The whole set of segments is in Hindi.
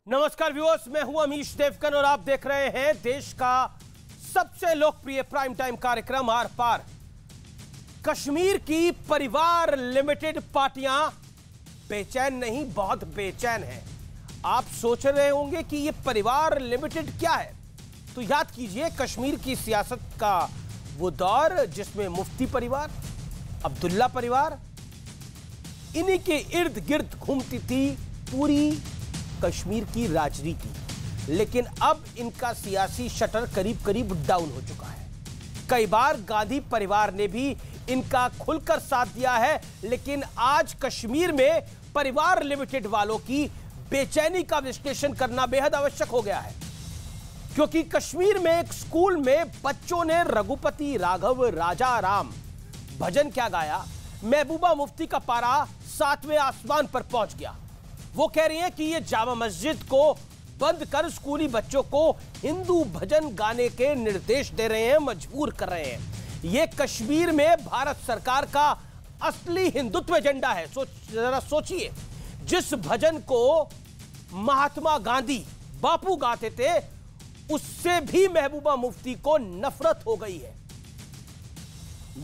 नमस्कार व्यूअर्स, मैं हूं अमीश देवगन और आप देख रहे हैं देश का सबसे लोकप्रिय प्राइम टाइम कार्यक्रम आर पार। कश्मीर की परिवार लिमिटेड पार्टियां बेचैन नहीं, बहुत बेचैन हैं। आप सोच रहे होंगे कि ये परिवार लिमिटेड क्या है, तो याद कीजिए कश्मीर की सियासत का वो दौर जिसमें मुफ्ती परिवार, अब्दुल्ला परिवार, इन्हीं के इर्द गिर्द घूमती थी पूरी कश्मीर की राजनीति। लेकिन अब इनका सियासी शटर करीब करीब डाउन हो चुका है। कई बार गांधी परिवार ने भी इनका खुलकर साथ दिया है, लेकिन आज कश्मीर में परिवार लिमिटेड वालों की बेचैनी का विश्लेषण करना बेहद आवश्यक हो गया है, क्योंकि कश्मीर में एक स्कूल में बच्चों ने रघुपति राघव राजा राम भजन क्या गाया, महबूबा मुफ्ती का पारा 7वें आसमान पर पहुंच गया। वो कह रही हैं कि ये जामा मस्जिद को बंद कर स्कूली बच्चों को हिंदू भजन गाने के निर्देश दे रहे हैं, मजबूर कर रहे हैं। ये कश्मीर में भारत सरकार का असली हिंदुत्व एजेंडा है। जरा सोचिए, जिस भजन को महात्मा गांधी बापू गाते थे, उससे भी महबूबा मुफ्ती को नफरत हो गई है।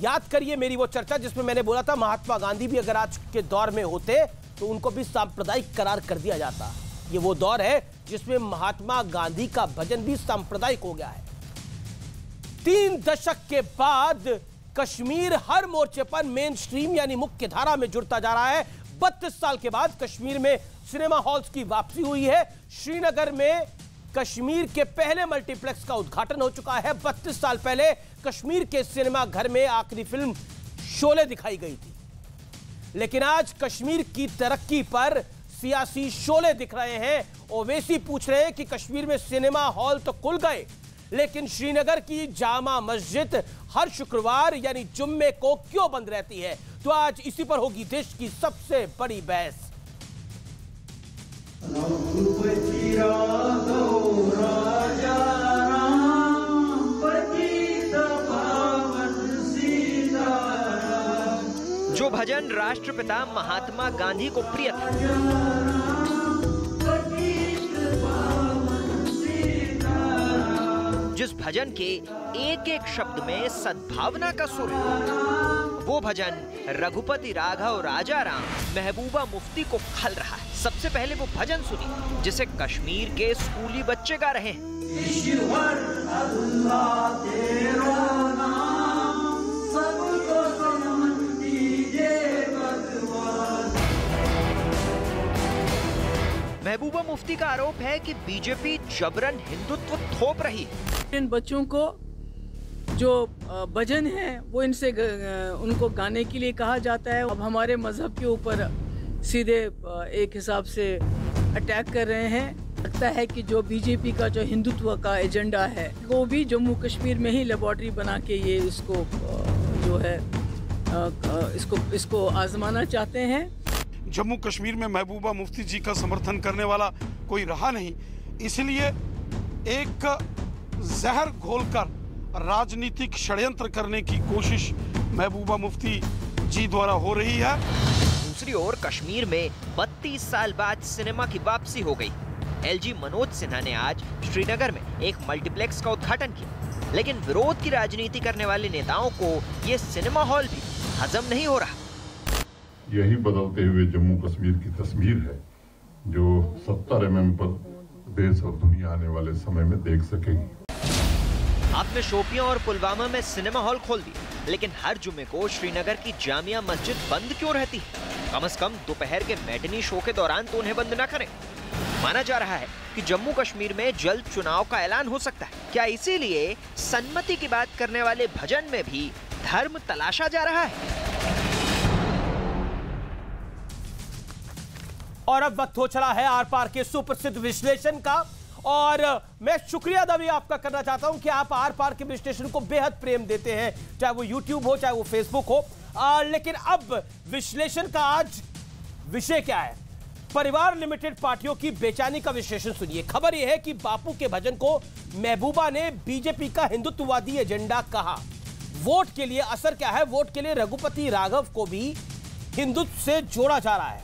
याद करिए मेरी वो चर्चा जिसमें मैंने बोला था महात्मा गांधी भी अगर आज के दौर में होते तो उनको भी सांप्रदायिक करार कर दिया जाता। ये वो दौर है जिसमें महात्मा गांधी का भजन भी सांप्रदायिक हो गया है। 3 दशक के बाद कश्मीर हर मोर्चे पर मेन स्ट्रीम यानी मुख्य धारा में जुड़ता जा रहा है। 32 साल के बाद कश्मीर में सिनेमा हॉल्स की वापसी हुई है। श्रीनगर में कश्मीर के पहले मल्टीप्लेक्स का उद्घाटन हो चुका है। 32 साल पहले कश्मीर के सिनेमा घर में आखिरी फिल्म शोले दिखाई गई थी, लेकिन आज कश्मीर की तरक्की पर सियासी शोले दिख रहे हैं। ओवैसी पूछ रहे हैं कि कश्मीर में सिनेमा हॉल तो खुल गए, लेकिन श्रीनगर की जामा मस्जिद हर शुक्रवार यानी जुम्मे को क्यों बंद रहती है। तो आज इसी पर होगी देश की सबसे बड़ी बहस। जो भजन राष्ट्रपिता महात्मा गांधी को प्रिय था, जिस भजन के एक एक शब्द में सद्भावना का सुर है, वो भजन रघुपति राघव राजा राम महबूबा मुफ्ती को खल रहा है। सबसे पहले वो भजन सुनिए जिसे कश्मीर के स्कूली बच्चे गा रहे हैं। महबूबा मुफ्ती का आरोप है कि बीजेपी जबरन हिंदुत्व थोप रही है। इन बच्चों को जो भजन है वो इनसे उनको गाने के लिए कहा जाता है। अब हमारे मजहब के ऊपर सीधे एक हिसाब से अटैक कर रहे हैं। लगता है कि जो बीजेपी का जो हिंदुत्व का एजेंडा है वो भी जम्मू कश्मीर में ही लेबोरेटरी बना के ये इसको जो है इसको आजमाना चाहते हैं। जम्मू कश्मीर में महबूबा मुफ्ती जी का समर्थन करने वाला कोई रहा नहीं, इसलिए एक जहर घोलकर राजनीतिक षड्यंत्र करने की कोशिश महबूबा मुफ्ती जी द्वारा हो रही है। दूसरी ओर कश्मीर में 32 साल बाद सिनेमा की वापसी हो गई। एलजी मनोज सिन्हा ने आज श्रीनगर में एक मल्टीप्लेक्स का उद्घाटन किया, लेकिन विरोध की राजनीति करने वाले नेताओं को ये सिनेमा हॉल भी हजम नहीं हो रहा। यही बदलते हुए जम्मू कश्मीर की तस्वीर है जो 70 mm पर देश और दुनिया आने वाले समय में देख सकेगी। आपने शोपियां और पुलवामा में सिनेमा हॉल खोल दिए, लेकिन हर जुम्मे को श्रीनगर की जामिया मस्जिद बंद क्यों रहती है? कम से कम दोपहर के मैटिनी शो के दौरान तो उन्हें बंद न करें। माना जा रहा है कि जम्मू कश्मीर में जल्द चुनाव का ऐलान हो सकता है। क्या इसीलिए सन्मति की बात करने वाले भजन में भी धर्म तलाशा जा रहा है? और अब वक्त हो चला है आर पार के सुप्रसिद्ध विश्लेषण का, और मैं शुक्रिया अदा भी आपका करना चाहता हूं कि आप आर पार के विश्लेषण को बेहद प्रेम देते हैं, चाहे वो यूट्यूब हो चाहे वो फेसबुक हो। लेकिन अब विश्लेषण का आज विषय क्या है? परिवार लिमिटेड पार्टियों की बेचैनी का विश्लेषण सुनिए। खबर यह है कि बापू के भजन को महबूबा ने बीजेपी का हिंदुत्ववादी एजेंडा कहा। वोट के लिए असर क्या है? वोट के लिए रघुपति राघव को भी हिंदुत्व से जोड़ा जा रहा है।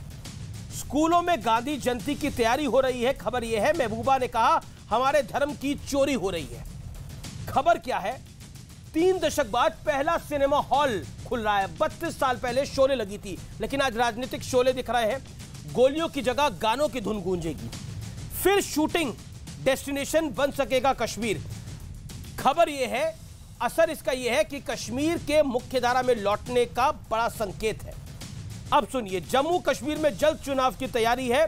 स्कूलों में गांधी जयंती की तैयारी हो रही है। खबर यह है, महबूबा ने कहा हमारे धर्म की चोरी हो रही है। खबर क्या है, 3 दशक बाद पहला सिनेमा हॉल खुल रहा है। 32 साल पहले शोले लगी थी, लेकिन आज राजनीतिक शोले दिख रहे हैं। गोलियों की जगह गानों की धुन गूंजेगी। फिर शूटिंग डेस्टिनेशन बन सकेगा कश्मीर। खबर यह है, असर इसका यह है कि कश्मीर के मुख्यधारा में लौटने का बड़ा संकेत है। अब सुनिए, जम्मू कश्मीर में जल्द चुनाव की तैयारी है।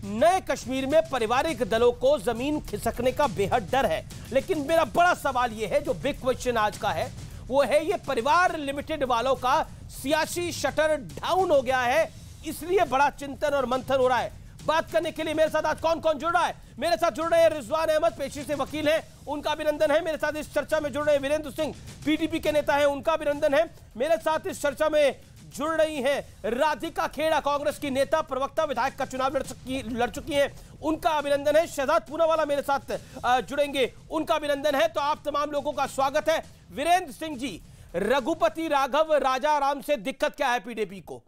नए कश्मीर में पारिवारिक दलों को जमीन खिसकने का बेहद डर है। लेकिन मेरा बड़ा सवाल यह है, जो बिग क्वेश्चन आज का है, वो है ये परिवार लिमिटेड वालों का सियासी शटर डाउन हो गया है, इसलिए बड़ा चिंतन और मंथन हो रहा है। बात करने के लिए मेरे साथ आज कौन कौन जुड़ रहा है? मेरे साथ जुड़ रहे हैं रिजवान अहमद, पेशे से वकील हैं, उनका अभिनंदन है। मेरे साथ इस चर्चा में जुड़ रहे हैं वीरेंद्र सिंह, पीडीपी के नेता हैं, उनका अभिनंदन है। मेरे साथ इस चर्चा में जुड़ रही हैं राधिका खेड़ा, कांग्रेस की नेता, प्रवक्ता, विधायक का चुनाव लड़ चुकी हैं, उनका अभिनंदन है। शहजाद पूनावाला मेरे साथ जुड़ेंगे, उनका अभिनंदन है। तो आप तमाम लोगों का स्वागत है। वीरेंद्र सिंह जी, रघुपति राघव राजा राम से दिक्कत क्या है पीडीपी को?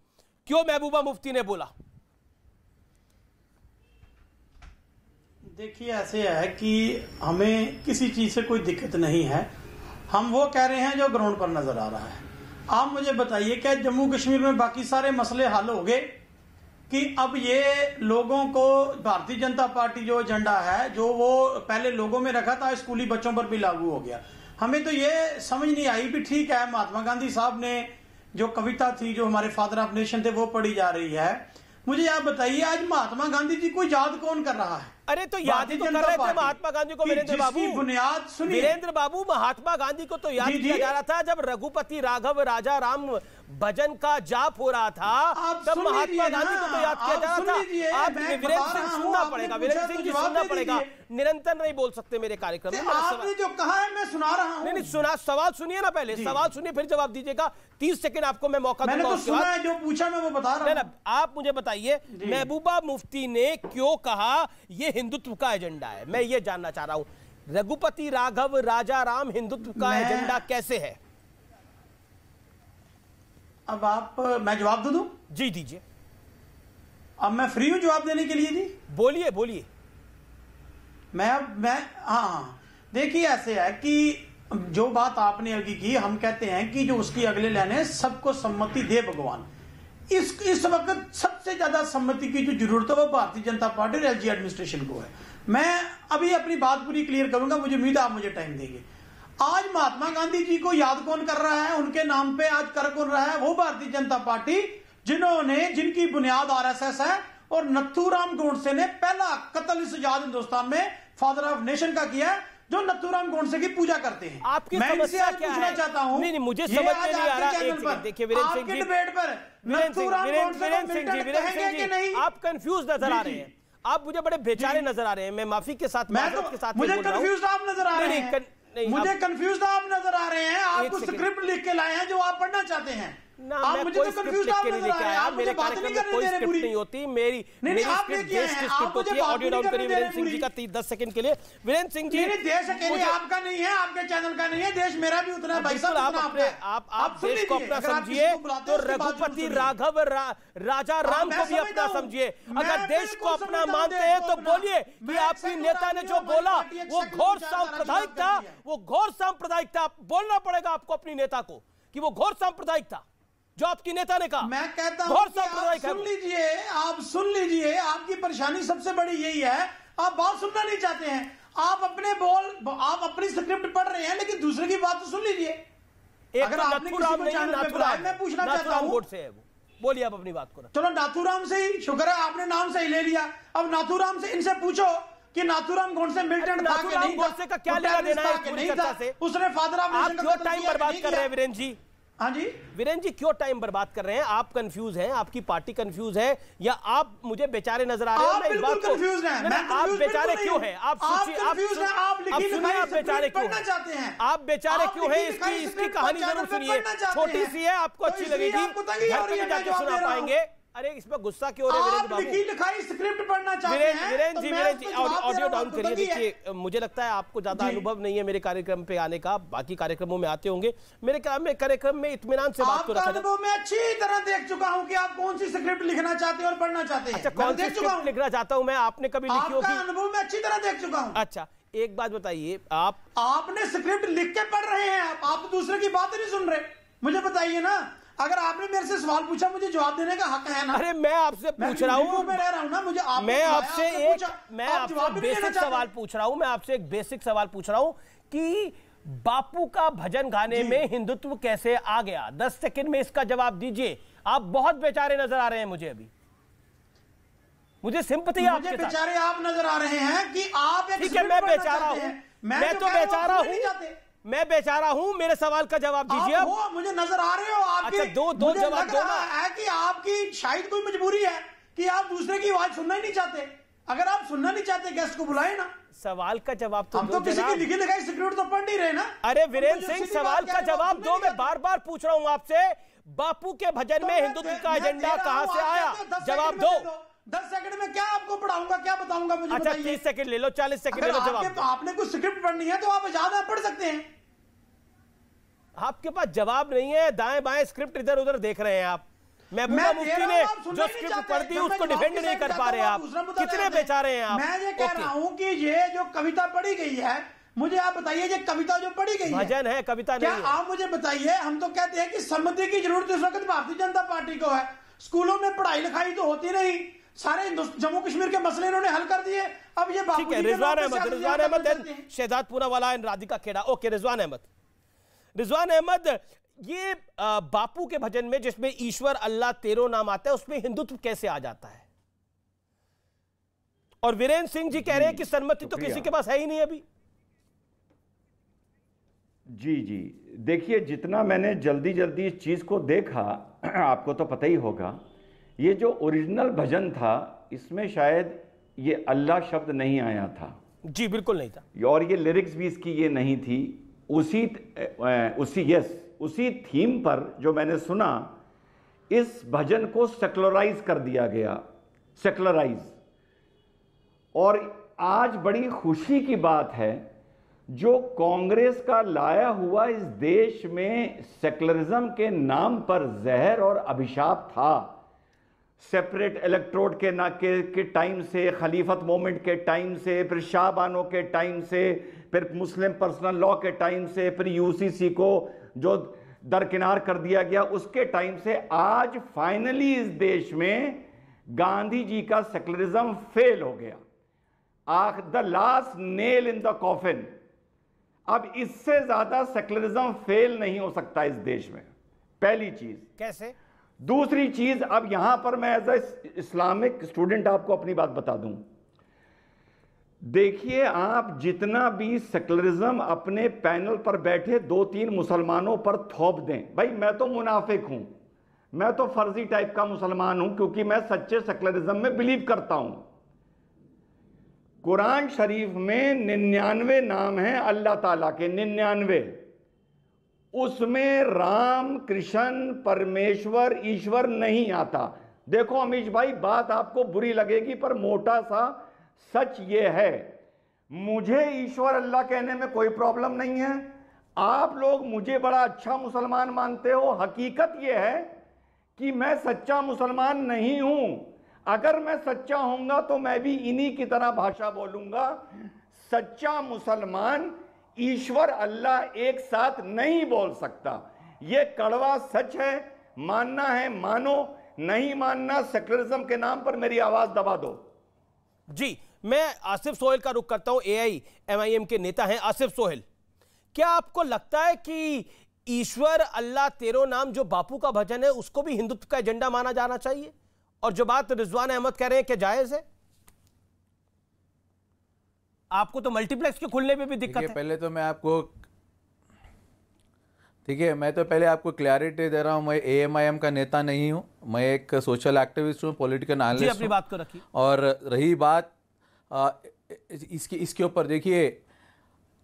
क्यों महबूबा मुफ्ती ने बोला? देखिए, ऐसे है कि हमें किसी चीज से कोई दिक्कत नहीं है। हम वो कह रहे हैं जो ग्राउंड पर नजर आ रहा है। आप मुझे बताइए, क्या जम्मू कश्मीर में बाकी सारे मसले हल हो गए कि अब ये लोगों को भारतीय जनता पार्टी जो एजेंडा है, जो वो पहले लोगों में रखा था, स्कूली बच्चों पर भी लागू हो गया? हमें तो ये समझ नहीं आई भी ठीक है, महात्मा गांधी साहब ने जो कविता थी, जो हमारे फादर ऑफ नेशन थे, वो पढ़ी जा रही है। मुझे आप बताइए, आज महात्मा गांधी जी को याद कौन कर रहा है? अरे तो याद ही तो कर रहे थे महात्मा गांधी को वीरेंद्र बाबू। बुनियाद सुनिए वीरेंद्र बाबू, महात्मा गांधी को तो याद किया जा रहा था जब रघुपति राघव राजा राम भजन का जाप हो रहा था, तब महात्मा गांधी को तो याद किया जा रहा था। आप वीरेंद्र सिंह सुनना पड़ेगा, वीरेंद्र सिंह जी सुनना पड़ेगा, निरंतर नहीं बोल सकते मेरे कार्यक्रम में। आपने जो कहा है मैं सुना रहा हूं। नहीं सुना, सवाल सुनिए ना, पहले सवाल सुनिए फिर जवाब दीजिएगा। 30 सेकंड आपको मैं मौका दूंगा। मैंने तो सुना है, जो पूछा मैं वो बता रहा हूं। आप मुझे बताइए, महबूबा मुफ्ती ने क्यों कहा ये हिंदुत्व का एजेंडा है? मैं ये जानना चाह रहा हूं। रघुपति राघव राजा राम हिंदुत्व का एजेंडा कैसे है? अब मैं जवाब दे दूं? जी दीजिए। अब मैं फ्री हूं जवाब देने के लिए। जी बोलिए बोलिए। हाँ, देखिए, ऐसे है कि जो बात आपने अभी की, हम कहते हैं कि जो उसकी अगले लाइन है, सबको सम्मति दे भगवान। इस वक्त सबसे ज्यादा सम्मति की जो जरूरत है वो भारतीय जनता पार्टी और एलजी एडमिनिस्ट्रेशन को है। मैं अभी अपनी बात पूरी क्लियर करूंगा, मुझे उम्मीद है आप मुझे टाइम देंगे। आज महात्मा गांधी जी को याद कौन कर रहा है, उनके नाम पे आज कर कौन रहा है? वो भारतीय जनता पार्टी, जिनकी बुनियाद आरएसएस है। और नथुराम गोडसे ने पहला कत्ल इस आजाद हिंदुस्तान में फादर ऑफ नेशन का किया है, जो नथुराम गोडसे की पूजा करते हैं। आपकी समस्या क्या है? चाहता हूं, नहीं, मुझे समझ में नहीं आ रहा। देखिए वीरेंद्र सिंह जी, डिबेट पर आप कंफ्यूज नजर आ रहे हैं। आप मुझे बड़े बेचारे नजर आ रहे हैं। मैं माफी के साथ, के साथ मुझे कंफ्यूज आप नजर आ रहे हैं। मुझे कंफ्यूज आप नजर आ रहे हैं। आप कुछ स्क्रिप्ट लिख के लाए हैं जो आप पढ़ना चाहते हैं। आप मुझे तो कंफ्यूज आप नजर आ रहे हैं। आप मेरे कार्यक्रम में कोई स्क्रिप्ट नहीं होती। मेरी स्क्रिप्ट देश की स्क्रिप्ट होती है। ऑडियो डाउन करिए वीरेंद्र सिंह जी का 10 सेकंड के लिए। वीरेंद्र सिंह जी, देश अकेले आपका नहीं है, आपके चैनल का नहीं है, देश मेरा भी उतना है भाई साहब। आप देश को अपना समझिए तो रघुपति राघव राजा राम को भी अपना समझिए। अगर देश को अपना मानते हैं तो बोलिए कि आपकी नेता ने जो बोला वो घोर सांप्रदायिक था, वो घोर सांप्रदायिक था। बोलना पड़ेगा आपको अपनी नेता को कि वो घोर सांप्रदायिक था जो आपकी नेता ने कहा। मैं कहता हूं कि आप सुन लीजिए, आपकी परेशानी सबसे बड़ी यही है, आप बात सुनना नहीं चाहते हैं। आप अपनी स्क्रिप्ट पढ़ रहे हैं, लेकिन दूसरे की बात तो सुन लीजिए। अगर आपने किसी को चैनल पे बुलाया, मैं पूछना चाहता हूं, बोलिए आप अपनी बात करो। चलो, नाथूराम से ही शुक्र है, आपने नाम से ही ले लिया। अब नाथूराम से इनसे पूछो कि नाथूराम गोडसे मिलिटेंट था कि नहीं था, का क्या लेना देना है पूरी चर्चा से? उसने फादर ऑफ नेशन का क्यों टाइम बर्बाद कर रहे हैं वीरेंद्र जी? हाँ जी वीरेंद्र जी, क्यों टाइम बर्बाद कर रहे हैं? आप कंफ्यूज हैं, आपकी पार्टी कंफ्यूज है, या आप मुझे बेचारे नजर आ रहे हैं? आप बिल्कुल कंफ्यूज हैं। आप बेचारे क्यों हैं? आप सुनिए, आप बेचारे क्यों हैं? आप बेचारे क्यों हैं? इसकी कहानी जरूर सुनिए, छोटी सी है, आपको अच्छी लगेगी, घर पे जाके सुना पाएंगे। अरे इसमें गुस्सा क्यों हो रहे हैं वीरेंद्र बाबू? लिखी लिखाई स्क्रिप्ट पढ़ना चाहते हैं। वीरेंद्र जी ऑडियो डाउन करिए। देखिए मुझे लगता है आपको ज्यादा अनुभव नहीं है मेरे कार्यक्रम पे आने का, बाकी कार्यक्रमों में आते होंगे। मेरे कार्यक्रम में इत्मीनान से बात आपका अनुभव मैं अच्छी तरह देख चुका हूं कि आप कौन सी स्क्रिप्ट लिखना चाहते हैं और पढ़ना चाहते हैं। अच्छा, कौन सी स्क्रिप्ट लिखना चाहता हूं मैं? आपने कभी लिखी होगी? आपका अनुभव मैं अच्छी तरह देख चुका हूं। अच्छा, एक बात बताइए, आपने स्क्रिप्ट लिख के पढ़ रहे हैं, आप दूसरे की बात नहीं सुन रहे। मुझे बताइए ना, अगर आपने मेरे से सवाल पूछा, मुझे जवाब देने का हक है ना। अरे मैं आपसे पूछ रहा हूँ, मैं रह रहा हूँ ना, मुझे मैं आपसे बेसिक सवाल पूछ रहा हूँ। मैं आपसे एक बेसिक सवाल पूछ रहा हूँ कि बापू का भजन गाने में हिंदुत्व कैसे आ गया? 10 सेकंड में इसका जवाब दीजिए। आप बहुत बेचारे नजर आ रहे हैं मुझे, अभी मुझे सिंपैथी है आपके साथ। बेचारे आप नजर आ रहे हैं कि आप एक, ठीक है, मैं बेचारा हूं, मैं तो बेचारा हूं, मैं बेचारा हूं। मेरे सवाल का जवाब दीजिए अब। मुझे नजर आ रहे हो आपके। अच्छा, दो जवाब दो ना। है कि आपकी शायद कोई मजबूरी है कि आप दूसरे की आवाज सुनना ही नहीं चाहते। अगर आप सुनना नहीं चाहते, गेस्ट को बुलाए ना। सवाल का जवाब तो हम तो किसी की लिखी लिखाई स्क्रिप्ट तो पढ़ नहीं रहे ना। अरे वीरेंद्र सिंह, सवाल का जवाब दो। मैं बार बार पूछ रहा हूं आपसे, बापू के भजन में हिंदुत्व का एजेंडा कहां से आया? जवाब दो। 10 सेकंड में क्या आपको पढ़ाऊंगा, क्या बताऊंगा मुझे? अच्छा, 30 सेकंड ले लो, 40 सेकंड ले लो, जवाब दो। आपने कुछ स्क्रिप्ट पढ़नी है तो आप आजाद पढ़ सकते हैं। आपके पास जवाब नहीं है, दाएं बाएं स्क्रिप्ट इधर उधर देख रहे हैं आप। महबूबा मुफ्ती ने जो स्क्रिप्ट पढ़ दी उसको डिफेंड नहीं कर पा रहे आप। कितने बेचारे हैं आप? मैं ये कह रहा हूं कि ये जो कविता पढ़ी गई है, मुझे आप बताइए, ये कविता जो पढ़ी गई है, भजन है, कविता नहीं है। आप मुझे बताइए, हम तो कहते हैं कि सम्मति की जरूरत इस वक्त भारतीय जनता पार्टी को है। स्कूलों में पढ़ाई लिखाई तो होती नहीं, सारे जम्मू कश्मीर के मसले इन्होंने हल कर दिए। अब ये ठीक है, रिजवान अहमद, शहजाद पूनावाला एंड राधिका खेड़ा। ओके, रिजवान अहमद, ये बापू के भजन में जिसमें ईश्वर अल्लाह तेरो नाम आता है, उसमें हिंदुत्व कैसे आ जाता है? और वीरेंद्र सिंह जी कह रहे हैं कि सन्मति तो किसी के पास है ही नहीं अभी। जी, देखिए, जितना मैंने जल्दी इस चीज को देखा, आपको तो पता ही होगा, ये जो ओरिजिनल भजन था, इसमें शायद ये अल्लाह शब्द नहीं आया था। जी, बिल्कुल नहीं था। और ये लिरिक्स भी इसकी ये नहीं थी। उसी थीम पर जो मैंने सुना, इस भजन को सेकुलराइज कर दिया गया, सेकुलराइज। और आज बड़ी खुशी की बात है, जो कांग्रेस का लाया हुआ इस देश में सेकुलरिज्म के नाम पर जहर और अभिशाप था, सेपरेट इलेक्ट्रोड के टाइम से, खलीफत मोमेंट के टाइम से, फिर शाहबानो के टाइम से, फिर मुस्लिम पर्सनल लॉ के टाइम से, फिर यूसीसी को जो दरकिनार कर दिया गया उसके टाइम से, आज फाइनली इस देश में गांधी जी का सेकुलरिज्म फेल हो गया। The last nail in the coffin. अब इससे ज्यादा सेकुलरिज्म फेल नहीं हो सकता इस देश में, पहली चीज। कैसे? दूसरी चीज, अब यहां पर मैं एज ए इस्लामिक स्टूडेंट आपको अपनी बात बता दूं। देखिए, आप जितना भी सेकुलरिज्म अपने पैनल पर बैठे 2-3 मुसलमानों पर थोप दें, भाई मैं तो मुनाफिक हूं, मैं तो फर्जी टाइप का मुसलमान हूं, क्योंकि मैं सच्चे सेकुलरिज्म में बिलीव करता हूं। कुरान शरीफ में 99 नाम हैं अल्लाह ताला के, 99। उसमें राम, कृष्ण, परमेश्वर, ईश्वर नहीं आता। देखो अमीश भाई, बात आपको बुरी लगेगी, पर मोटा सा सच ये है, मुझे ईश्वर अल्लाह कहने में कोई प्रॉब्लम नहीं है। आप लोग मुझे बड़ा अच्छा मुसलमान मानते हो, हकीकत ये है कि मैं सच्चा मुसलमान नहीं हूं। अगर मैं सच्चा होऊंगा तो मैं भी इन्हीं की तरह भाषा बोलूंगा। सच्चा मुसलमान ईश्वर अल्लाह एक साथ नहीं बोल सकता। यह कड़वा सच है, मानना है मानो, नहीं मानना सेकुलरिज्म के नाम पर मेरी आवाज दबा दो। जी, मैं आसिफ सोहेल का रुख करता हूं। AIMIM के नेता हैं आसिफ सोहेल। क्या आपको लगता है कि ईश्वर अल्लाह तेरो नाम जो बापू का भजन है, उसको भी हिंदुत्व का एजेंडा माना जाना चाहिए? और जो बात रिजवान अहमद कह रहे हैं, क्या जायज है? आपको तो मल्टीप्लेक्स के खुलने में भी दिक्कत है। पहले तो मैं आपको, ठीक है, मैं तो पहले आपको क्लैरिटी दे रहा हूं, मैं AIMIM का नेता नहीं हूं, मैं एक सोशल एक्टिविस्ट हूं, पॉलिटिकल एनालिस्ट हूं। अपनी बात को रखिए। और रही बात इसके ऊपर, देखिए,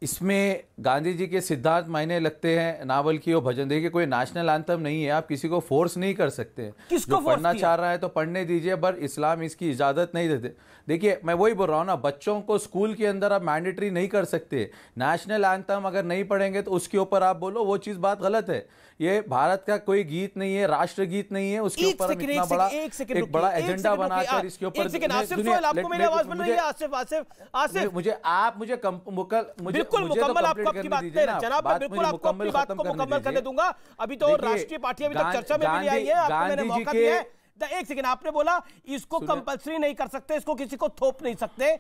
इसमें गांधी जी के सिद्धांत मायने लगते हैं, ना बल्कि वो भजन। देखिए कोई नेशनल एंथम नहीं है, आप किसी को फोर्स नहीं कर सकते। किसको जो पढ़ना चाह रहा है तो पढ़ने दीजिए, पर इस्लाम इसकी इजाजत नहीं देते। देखिए मैं वही बोल रहा हूँ ना, बच्चों को स्कूल के अंदर आप मैंडेटरी नहीं कर सकते। नेशनल एंथम अगर नहीं पढ़ेंगे तो उसके ऊपर आप बोलो, वो चीज बात गलत है। ये भारत का कोई गीत नहीं है, राष्ट्र गीत नहीं है, उसके ऊपर हम इतना बड़ा एक बड़ा एजेंडा बनाकर इसके ऊपर आपको मेरी आवाज बन रही है? आसिफ मुझे बिल्कुल मुकम्मल आप आपकी बात नहीं जनाब, मैं बिल्कुल आपको अपनी बात को मुकम्मल करने दूंगा। अभी तो राष्ट्रीय पार्टी अभी तक चर्चा में भी नहीं आई है, आपको मैंने मौका दिया है। एक सेकंड, आपने बोला इसको कंपलसरी नहीं कर सकते, इसको किसी को थोप नहीं सकते।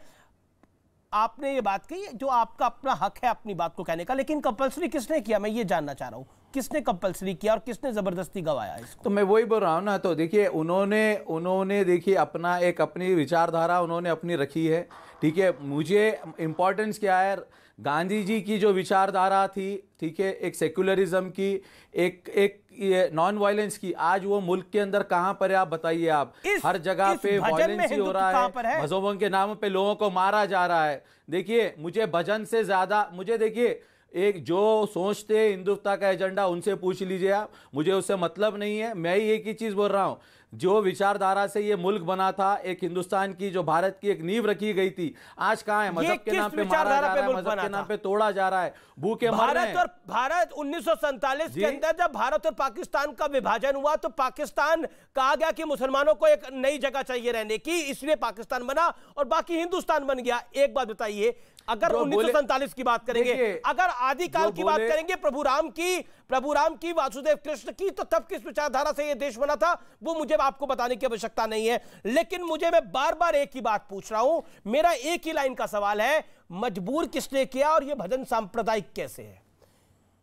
आपने ये बात कही जो आपका अपना हक है अपनी बात को कहने का, लेकिन कंपलसरी किसने किया, मैं ये जानना चाह रहा हूं, किसने कंपलसरी किया और किसने जबरदस्ती गवाया इसको? तो मैं वही बोल रहा हूं ना, तो देखिए उन्होंने देखिए अपनी विचारधारा उन्होंने अपनी रखी है, ठीक है। मुझे इंपॉर्टेंस क्या है, गांधी जी की जो विचारधारा थी, ठीक है, एक सेक्युलरिज्म की, एक नॉन वायलेंस की, आज वो मुल्क के अंदर कहां पर है आप बताइए। आप हर जगह पे वायलेंस ही हो रहा है, मजहबों के नाम पे लोगों को मारा जा रहा है। देखिए मुझे भजन से ज्यादा, मुझे देखिए एक जो सोचते हिंदुत्व का एजेंडा उनसे पूछ लीजिए आप, मुझे उससे मतलब नहीं है। मैं ही एक ही चीज बोल रहा हूं, जो विचारधारा से ये मुल्क बना था, एक हिंदुस्तान की जो भारत की एक नींव रखी गई थी, आज कहां है? मजहब के नाम पे मारा जा रहा है, मजहब के नाम पे तोड़ा जा रहा है, भूखे मर रहे हैं। भारत 1947 के अंदर जब भारत और पाकिस्तान का विभाजन हुआ तो पाकिस्तान कहा गया कि मुसलमानों को एक नई जगह चाहिए रहने की, इसलिए पाकिस्तान बना और बाकी हिंदुस्तान बन गया। एक बात बताइए, अगर 1947 की बात करेंगे, अगर आदिकाल की बात करेंगे, प्रभु राम की, वासुदेव कृष्ण की, तो तब किस विचारधारा से यह देश बना था वो मुझे आपको बताने की आवश्यकता नहीं है। लेकिन मैं बार बार एक ही बात पूछ रहा हूं, मेरा एक ही लाइन का सवाल है, मजबूर किसने किया और यह भजन सांप्रदायिक कैसे है?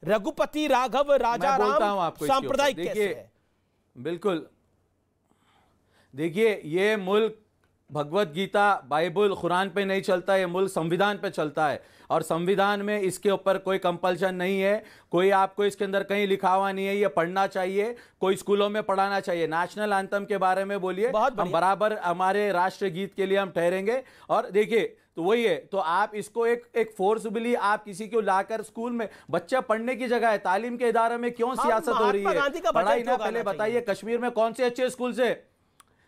रघुपति राघव राजा राम सांप्रदायिक कैसे है? बिल्कुल, देखिए ये मुल्क भगवत गीता, बाइबल, कुरान पे नहीं चलता, ये मुल्क संविधान पे चलता है, और संविधान में इसके ऊपर कोई कंपल्शन नहीं है, कोई आपको इसके अंदर कहीं लिखा हुआ नहीं है ये पढ़ना चाहिए, कोई स्कूलों में पढ़ाना चाहिए। नेशनल एंथम के बारे में बोलिए, हम बराबर हमारे राष्ट्र गीत के लिए हम ठहरेंगे। और देखिए तो वही है, तो आप इसको एक फोर्सबली आप किसी को लाकर स्कूल में, बच्चा पढ़ने की जगह है, तालीम के इदारे में क्यों सियासत हो रही है? पढ़ाई ना, पहले बताइए कश्मीर में कौन से अच्छे स्कूल से?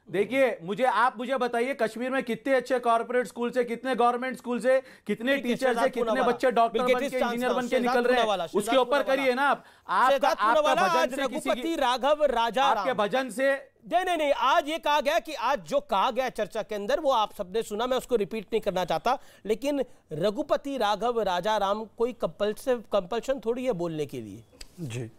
देखिए मुझे बताइए कश्मीर में कितने अच्छे कॉर्पोरेट स्कूल से, कितने गवर्नमेंट स्कूल से, कितने टीचर से, कितने बच्चे डॉक्टर बन के, इंजीनियर बन के निकल रहे हैं, उसके ऊपर करिए ना आप। आपका भजन से किसी राघव राजा आपके भजन से नहीं, आज ये कहा गया कि आज जो कहा गया चर्चा के अंदर वो आप सबने सुना, मैं उसको रिपीट नहीं करना चाहता, लेकिन रघुपति राघव राजा राम कोई कंपल्शन थोड़ी है बोलने के लिए। जी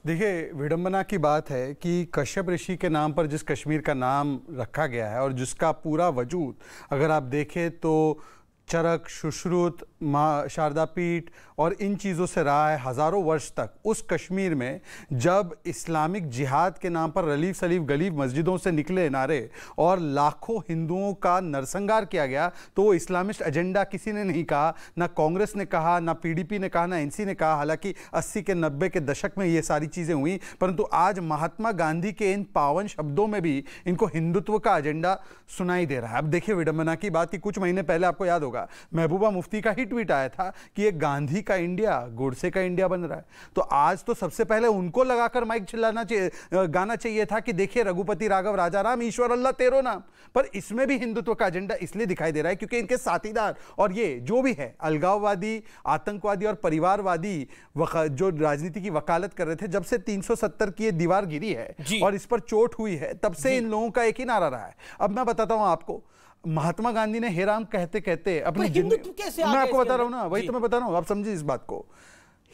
देखिए, विडंबना की बात है कि कश्यप ऋषि के नाम पर जिस कश्मीर का नाम रखा गया है और जिसका पूरा वजूद अगर आप देखें तो चरक, सुश्रुत, माँ शारदा पीठ और इन चीज़ों से रहा है हज़ारों वर्ष तक। उस कश्मीर में जब इस्लामिक जिहाद के नाम पर रलीफ सलीफ गलीफ मस्जिदों से निकले नारे और लाखों हिंदुओं का नरसंहार किया गया, तो वो इस्लामिस्ट एजेंडा किसी ने नहीं कहा, ना कांग्रेस ने कहा, ना पीडीपी ने कहा, ना एनसी ने कहा। हालांकि 80 के 90 के दशक में ये सारी चीज़ें हुई, परंतु आज महात्मा गांधी के इन पावन शब्दों में भी इनको हिंदुत्व का एजेंडा सुनाई दे रहा है। अब देखिए विडंबना की बात कि कुछ महीने पहले आपको याद होगा महबूबा मुफ्ती का ही ट्वीट आया था कि ये गांधी का इंडिया गोडसे का इंडिया बन रहा है। तो आज तो सबसे पहले उनको लगाकर माइक चिल्लाना चाहिए, गाना चाहिए था कि देखिए रघुपति राघव राजा राम ईश्वर अल्लाह तेरो नाम। पर इसमें भी हिंदुत्व का एजेंडा इसलिए दिखाई दे रहा है क्योंकि इनके साथीदार और ये जो भी है अलगाववादी, आतंकवादी और परिवारवादी जो राजनीति की वकालत कर रहे थे, जब से 370 की ये दीवार गिरी है और इस पर चोट हुई है, तब से इन लोगों का एक ही नारा रहा है। अब मैं बताता हूं आपको, महात्मा गांधी ने हे राम कहते कहते अपनी जिंदगी, मैं आपको बता रहा हूं ना, वही तो मैं बता रहा हूं, आप समझिए इस बात को।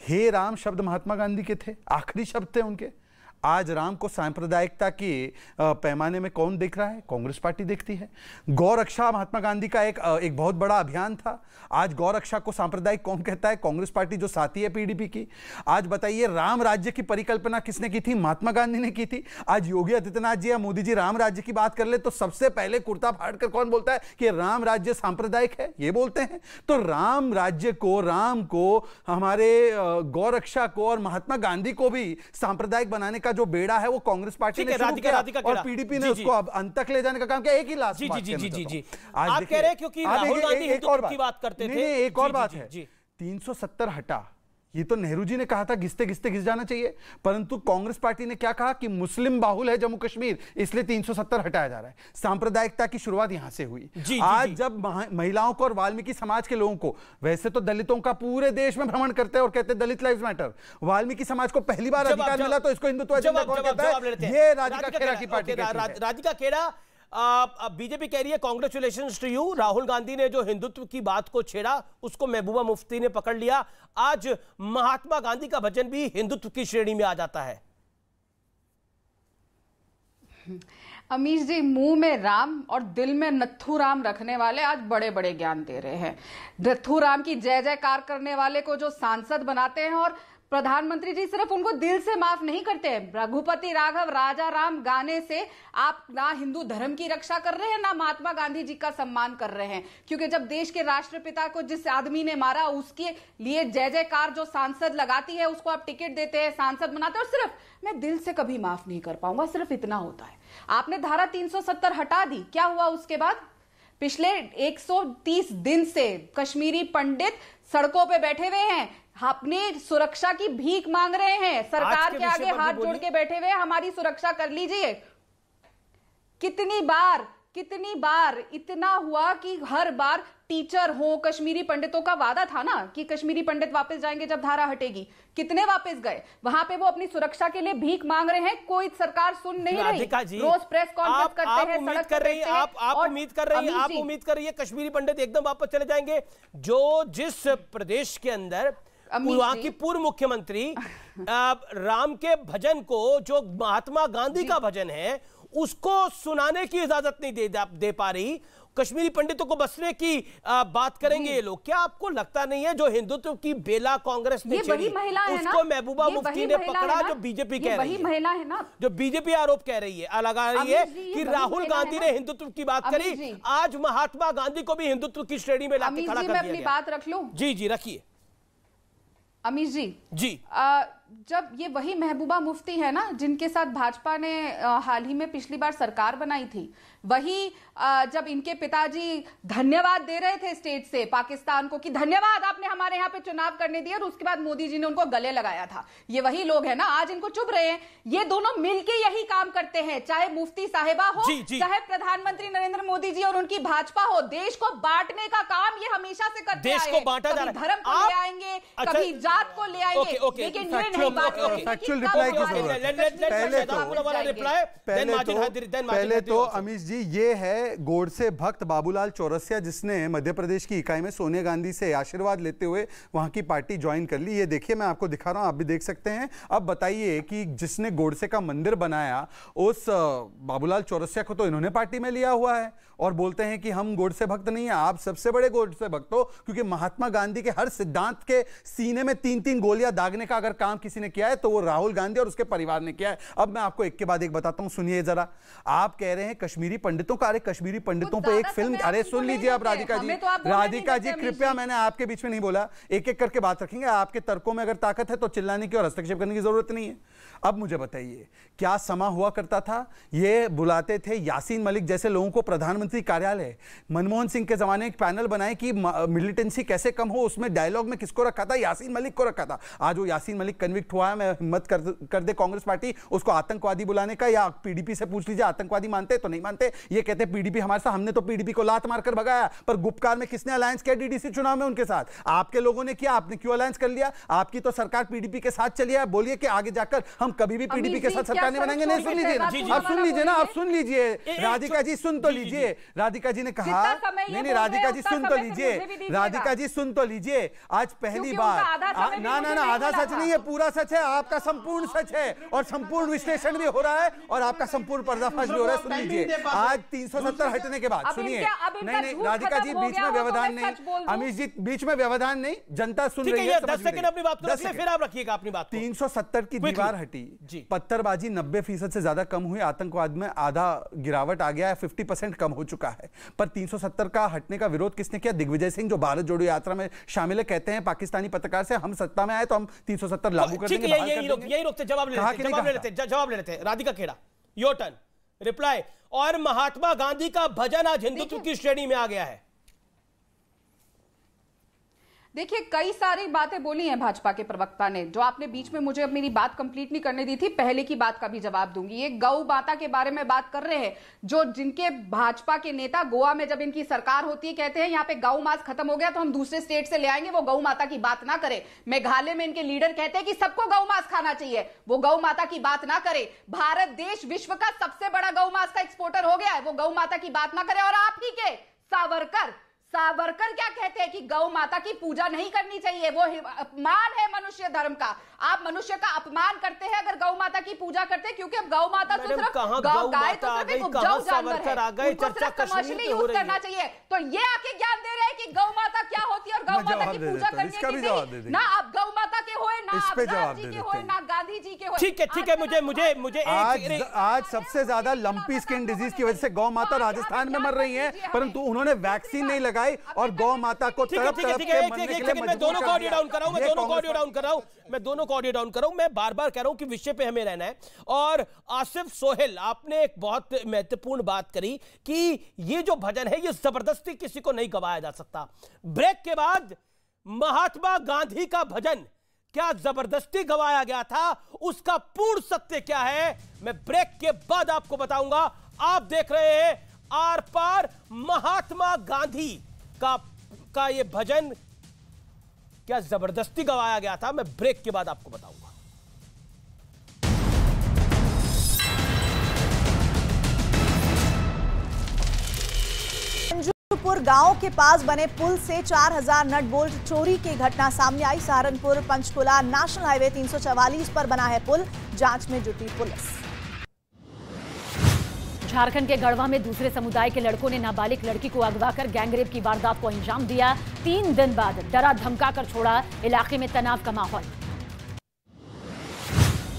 हे राम शब्द महात्मा गांधी के थे, आखिरी शब्द थे उनके। आज राम को सांप्रदायिकता के पैमाने में कौन देख रहा है? कांग्रेस पार्टी देखती है। गौ रक्षा महात्मा गांधी का एक बहुत बड़ा अभियान था। आज गौ रक्षा को सांप्रदायिक कौन कहता है? कांग्रेस पार्टी जो साथी है पीडीपी की। आज बताइए राम राज्य की परिकल्पना किसने की थी? महात्मा गांधी ने की थी। आज योगी आदित्यनाथ जी या मोदी जी राम राज्य की बात कर ले तो सबसे पहले कुर्ता फाड़कर कौन बोलता है कि राम राज्य सांप्रदायिक है? ये बोलते हैं। तो राम राज्य को, राम को, हमारे गौ रक्षा को और महात्मा गांधी को भी सांप्रदायिक बनाने का जो बेड़ा है वो कांग्रेस पार्टी ने शुरू किया और पीडीपी ने उसको अब अंत तक ले जाने का काम किया। एक ही लास्ट जी आप कह रहे हैं क्योंकि राहुल गांधी हिंदुत्व की बात करते थे। एक और बात है, 370 हटा, ये तो नेहरू जी ने कहा था घिसते घिसते घिस जाना चाहिए, परंतु कांग्रेस पार्टी ने क्या कहा कि मुस्लिम बाहुल है जम्मू कश्मीर, इसलिए 370 हटाया जा रहा है। सांप्रदायिकता की शुरुआत यहां से हुई। आज जब महिलाओं को और वाल्मीकि समाज के लोगों को, वैसे तो दलितों का पूरे देश में भ्रमण करते हैं और कहते हैं दलित लाइव्स मैटर, वाल्मीकि समाज को पहली बार अधिकार मिला तो इसको हिंदुत्व एजेंडा कौन कहता है? ये राधिका खेड़ा की पार्टी। राधिका खेड़ा, बीजेपी कह रही है congratulations to you, Rahul Gandhi ने जो हिंदुत्व की बात को छेड़ा उसको महबूबा मुफ्ती ने पकड़ लिया। आज महात्मा गांधी का भजन भी हिंदुत्व की श्रेणी में आ जाता है। अमीश जी, मुंह में राम और दिल में नत्थू राम रखने वाले आज बड़े बड़े ज्ञान दे रहे हैं। नत्थू राम की जय जयकार करने वाले को जो सांसद बनाते हैं और प्रधानमंत्री जी सिर्फ उनको दिल से माफ नहीं करते हैं। रघुपति राघव राजा राम गाने से आप ना हिंदू धर्म की रक्षा कर रहे हैं, ना महात्मा गांधी जी का सम्मान कर रहे हैं, क्योंकि जब देश के राष्ट्रपिता को जिस आदमी ने मारा उसके लिए जय जयकार जो सांसद लगाती है उसको आप टिकट देते हैं, सांसद बनाते हैं, और सिर्फ मैं दिल से कभी माफ नहीं कर पाऊंगा, सिर्फ इतना होता है। आपने धारा 370 हटा दी, क्या हुआ उसके बाद? पिछले 130 दिन से कश्मीरी पंडित सड़कों पे बैठे हुए हैं, अपनी सुरक्षा की भीख मांग रहे हैं, सरकार के आगे हाथ जोड़ के बैठे हुए हैं, हमारी सुरक्षा कर लीजिए। कितनी बार इतना हुआ कि हर बार टीचर हो, कश्मीरी पंडितों का वादा था ना कि कश्मीरी पंडित वापस जाएंगे जब धारा हटेगी, कितने वापस गए? वहां पे वो अपनी सुरक्षा के लिए भीख मांग रहे हैं, कोई सरकार सुन नहीं रही। रोज प्रेस कॉन्फ्रेंस करते हैं, सड़क पर बैठते हैं। आप उम्मीद कर रही है कश्मीरी पंडित एकदम वापस चले जाएंगे? जो जिस प्रदेश के अंदर वहां की पूर्व मुख्यमंत्री राम के भजन को, जो महात्मा गांधी का भजन है, उसको सुनाने की इजाजत नहीं दे पा रही, कश्मीरी पंडितों को बसने की बात करेंगे ये लोग। क्या आपको लगता नहीं है जो हिंदुत्व की बेला कांग्रेस ने छेड़ी उसको महबूबा मुफ्ती ने पकड़ा, जो बीजेपी कह रही है, महिला है ना, जो बीजेपी आरोप कह रही है, लगा रही है कि राहुल गांधी ने हिंदुत्व की बात करी, आज महात्मा गांधी को भी हिंदुत्व की श्रेणी में लाके खड़ा कर दिया गया। अपनी बात रख लूं? जी रखिए। अमीश जी जब ये वही महबूबा मुफ्ती है ना जिनके साथ भाजपा ने हाल ही में पिछली बार सरकार बनाई थी, वही जब इनके पिताजी धन्यवाद दे रहे थे स्टेज से पाकिस्तान को कि धन्यवाद आपने हमारे यहाँ पे चुनाव करने दिया, और उसके बाद मोदी जी ने उनको गले लगाया था, ये वही लोग हैं ना आज इनको चुभ रहे हैं। ये दोनों मिलके यही काम करते हैं, चाहे मुफ्ती साहिबा हो, चाहे प्रधानमंत्री नरेंद्र मोदी जी और उनकी भाजपा हो, देश को बांटने का काम ये हमेशा से करते आए हैं। कभी धर्म को ले आएंगे, कभी जात को ले आएंगे, लेकिन पहले तो अमीश जी ये है गोडसे भक्त बाबूलाल चौरसिया जिसने मध्य प्रदेश की इकाई में सोनिया गांधी से आशीर्वाद लेते हुए वहां की पार्टी ज्वाइन कर ली। ये देखिए मैं आपको दिखा रहा हूं, आप भी देख सकते हैं। अब बताइए कि जिसने गोडसे का मंदिर बनाया उस बाबूलाल चौरसिया को तो इन्होंने पार्टी में लिया हुआ है और बोलते हैं कि हम गोडसे भक्त नहीं है। आप सबसे बड़े गोडसे भक्त हो, क्योंकि महात्मा गांधी के हर सिद्धांत के सीने में 3-3 गोलियां दागने का अगर काम किसी ने किया है तो वो राहुल गांधी और उसके परिवार ने किया है। अब मैं आपको एक के बाद एक बताता हूं, सुनिए जरा। आप कह रहे हैं कश्मीरी पंडितों का, अरे कश्मीरी पंडितों पे एक फिल्म, अरे सुन लीजिए आप राधिका जी कृपया, मैंने आपके बीच में नहीं बोला, एक एक करके बात रखेंगे। आपके तर्कों में अगर ताकत है तो चिल्लाने की और हस्तक्षेप करने की जरूरत नहीं है। अब मुझे बताइए क्या समा हुआ करता था, ये बुलाते थे यासीन मलिक जैसे लोगों को प्रधानमंत्री कार्यालय, मनमोहन सिंह के जमाने में पैनल बनाए कि मिलिटेंसी कैसे कम हो, उसमें डायलॉग में किसको रखा था? यासीन मलिक को रखा था। आज वो यासीन मलिक कन्विक्ट हुआ है, मैं हिम्मत कर दे कांग्रेस पार्टी उसको आतंकवादी बुलाने का, या पीडीपी से पूछ लीजिए आतंकवादी मानते तो नहीं मानते। ये कहते पीडीपी हमारे साथ, हमने तो पीडीपी को लात मारकर भगाया, पर गुपकार में किसने अलायंस किया डीडीसी चुनाव में उनके साथ? आपके लोगों ने किया, आपने क्यों अलायंस कर लिया? आपकी तो सरकार पीडीपी के साथ चली है। बोलिए कि आगे जाकर हम कभी भी पीडीपी के साथ सरकार नहीं बनाएंगे। नहीं, सुन लीजिए ना, आप सुन लीजिए ना, आप सुन लीजिए, राधिका जी सुन तो लीजिए। राधिका जी ने कहा, नहीं राधिका जी सुन तो लीजिए, राधिका जी सुन तो लीजिए। आज पहली बार ना आधा सच नहीं है, पूरा सच है, आपका संपूर्ण सच है और संपूर्ण विश्लेषण भी हो रहा है और आपका संपूर्ण पर्दाफाश भी हो रहा है। सुन लीजिए, आज 370 हटने के बाद सुनिए, नहीं राधिका जी बीच में व्यवधान नहीं, अमीश जी बीच में व्यवधान नहीं, जनता सुन रही है। 10 सेकंड अपनी बात को रखिए, फिर आप रखिएगा अपनी बात। 370 की दीवार हटी, पत्थरबाजी 90% से ज्यादा कम हुई, आतंकवाद में आधा गिरावट आ गया है, 50% कम हो चुका है। पर 370 का हटने का विरोध किसने किया? दिग्विजय सिंह जो भारत जोड़ो यात्रा में शामिल है, कहते हैं पाकिस्तानी पत्रकार से हम सत्ता में आए तो हम 370 लागू कर देंगे। यही रुकते, जवाब ले लेते। Radhika Khera, your turn, reply. और महात्मा गांधी का भजन आज हिंदुत्व की श्रेणी में आ गया है। देखिए, कई सारी बातें बोली हैं भाजपा के प्रवक्ता ने, जो आपने बीच में मुझे अब मेरी बात कंप्लीट नहीं करने दी थी, पहले की बात का भी जवाब दूंगी। ये गौ माता के बारे में बात कर रहे हैं, जो जिनके भाजपा के नेता गोवा में जब इनकी सरकार होती है कहते हैं यहाँ पे गौ मांस खत्म हो गया तो हम दूसरे स्टेट से ले आएंगे, वो गौ माता की बात ना करे। मेघालय में इनके लीडर कहते हैं कि सबको गौ मांस खाना चाहिए, वो गौ माता की बात ना करे। भारत देश विश्व का सबसे बड़ा गौ मांस का एक्सपोर्टर हो गया है, वो गौ माता की बात ना करे। और आप ही के सावरकर क्या कहते हैं कि गौ माता की पूजा नहीं करनी चाहिए, वो अपमान है मनुष्य धर्म का। आप मनुष्य का अपमान करते हैं अगर गौ माता की पूजा करते हैं, क्योंकि अब गौ माता तो सिर्फ गाय तो सिर्फ एक उपजाऊ जानवर है, उनको सिर्फ कमर्शियली यूज करना चाहिए। तो ये आके ज्ञान दे रहे हैं कि गौ माता क्या होती है और गौ माता की पूजा करनी है। ना आप गौ माता के होए, ना आप राम जी के होए, ना गांधी जी के होए। ठीक है, मुझे आज सबसे ज्यादा लंपी स्किन डिजीज की वजह से गौ माता राजस्थान में मर रही है, परंतु उन्होंने वैक्सीन नहीं लगाई और गौ माता को तड़प तड़प के मरने के लिए मैं दोनों को ऑडियो डाउन कर रहा हूं, मैं दोनों को ऑडियो डाउन कर रहा हूं। मैं बार-बार कह रहा हूं कि विषय पे हमें रहना है। और आसिफ सोहेल, आपने एक बहुत महत्वपूर्ण बात करी कि ये जो भजन है ये जबरदस्ती किसी को नहीं गवाया जा सकता। ब्रेक के बाद महात्मा गांधी का भजन क्या जबरदस्ती गवाया गया था, उसका पूर्ण सत्य क्या है, मैं ब्रेक के बाद आपको बताऊंगा। आप देख रहे हैं आर पार। महात्मा गांधी का ये भजन क्या जबरदस्ती गवाया गया था, मैं ब्रेक के बाद आपको बताऊंगा। सहारनपुर गांव के पास बने पुल से 4000 नट बोल्ट चोरी की घटना सामने आई। सहारनपुर पंचकुला नेशनल हाईवे 344 पर बना है पुल, जांच में जुटी पुलिस। झारखंड के गढ़वा में दूसरे समुदाय के लड़कों ने नाबालिग लड़की को अगवा कर गैंगरेप की वारदात को अंजाम दिया। 3 दिन बाद डरा धमका कर छोड़ा, इलाके में तनाव का माहौल।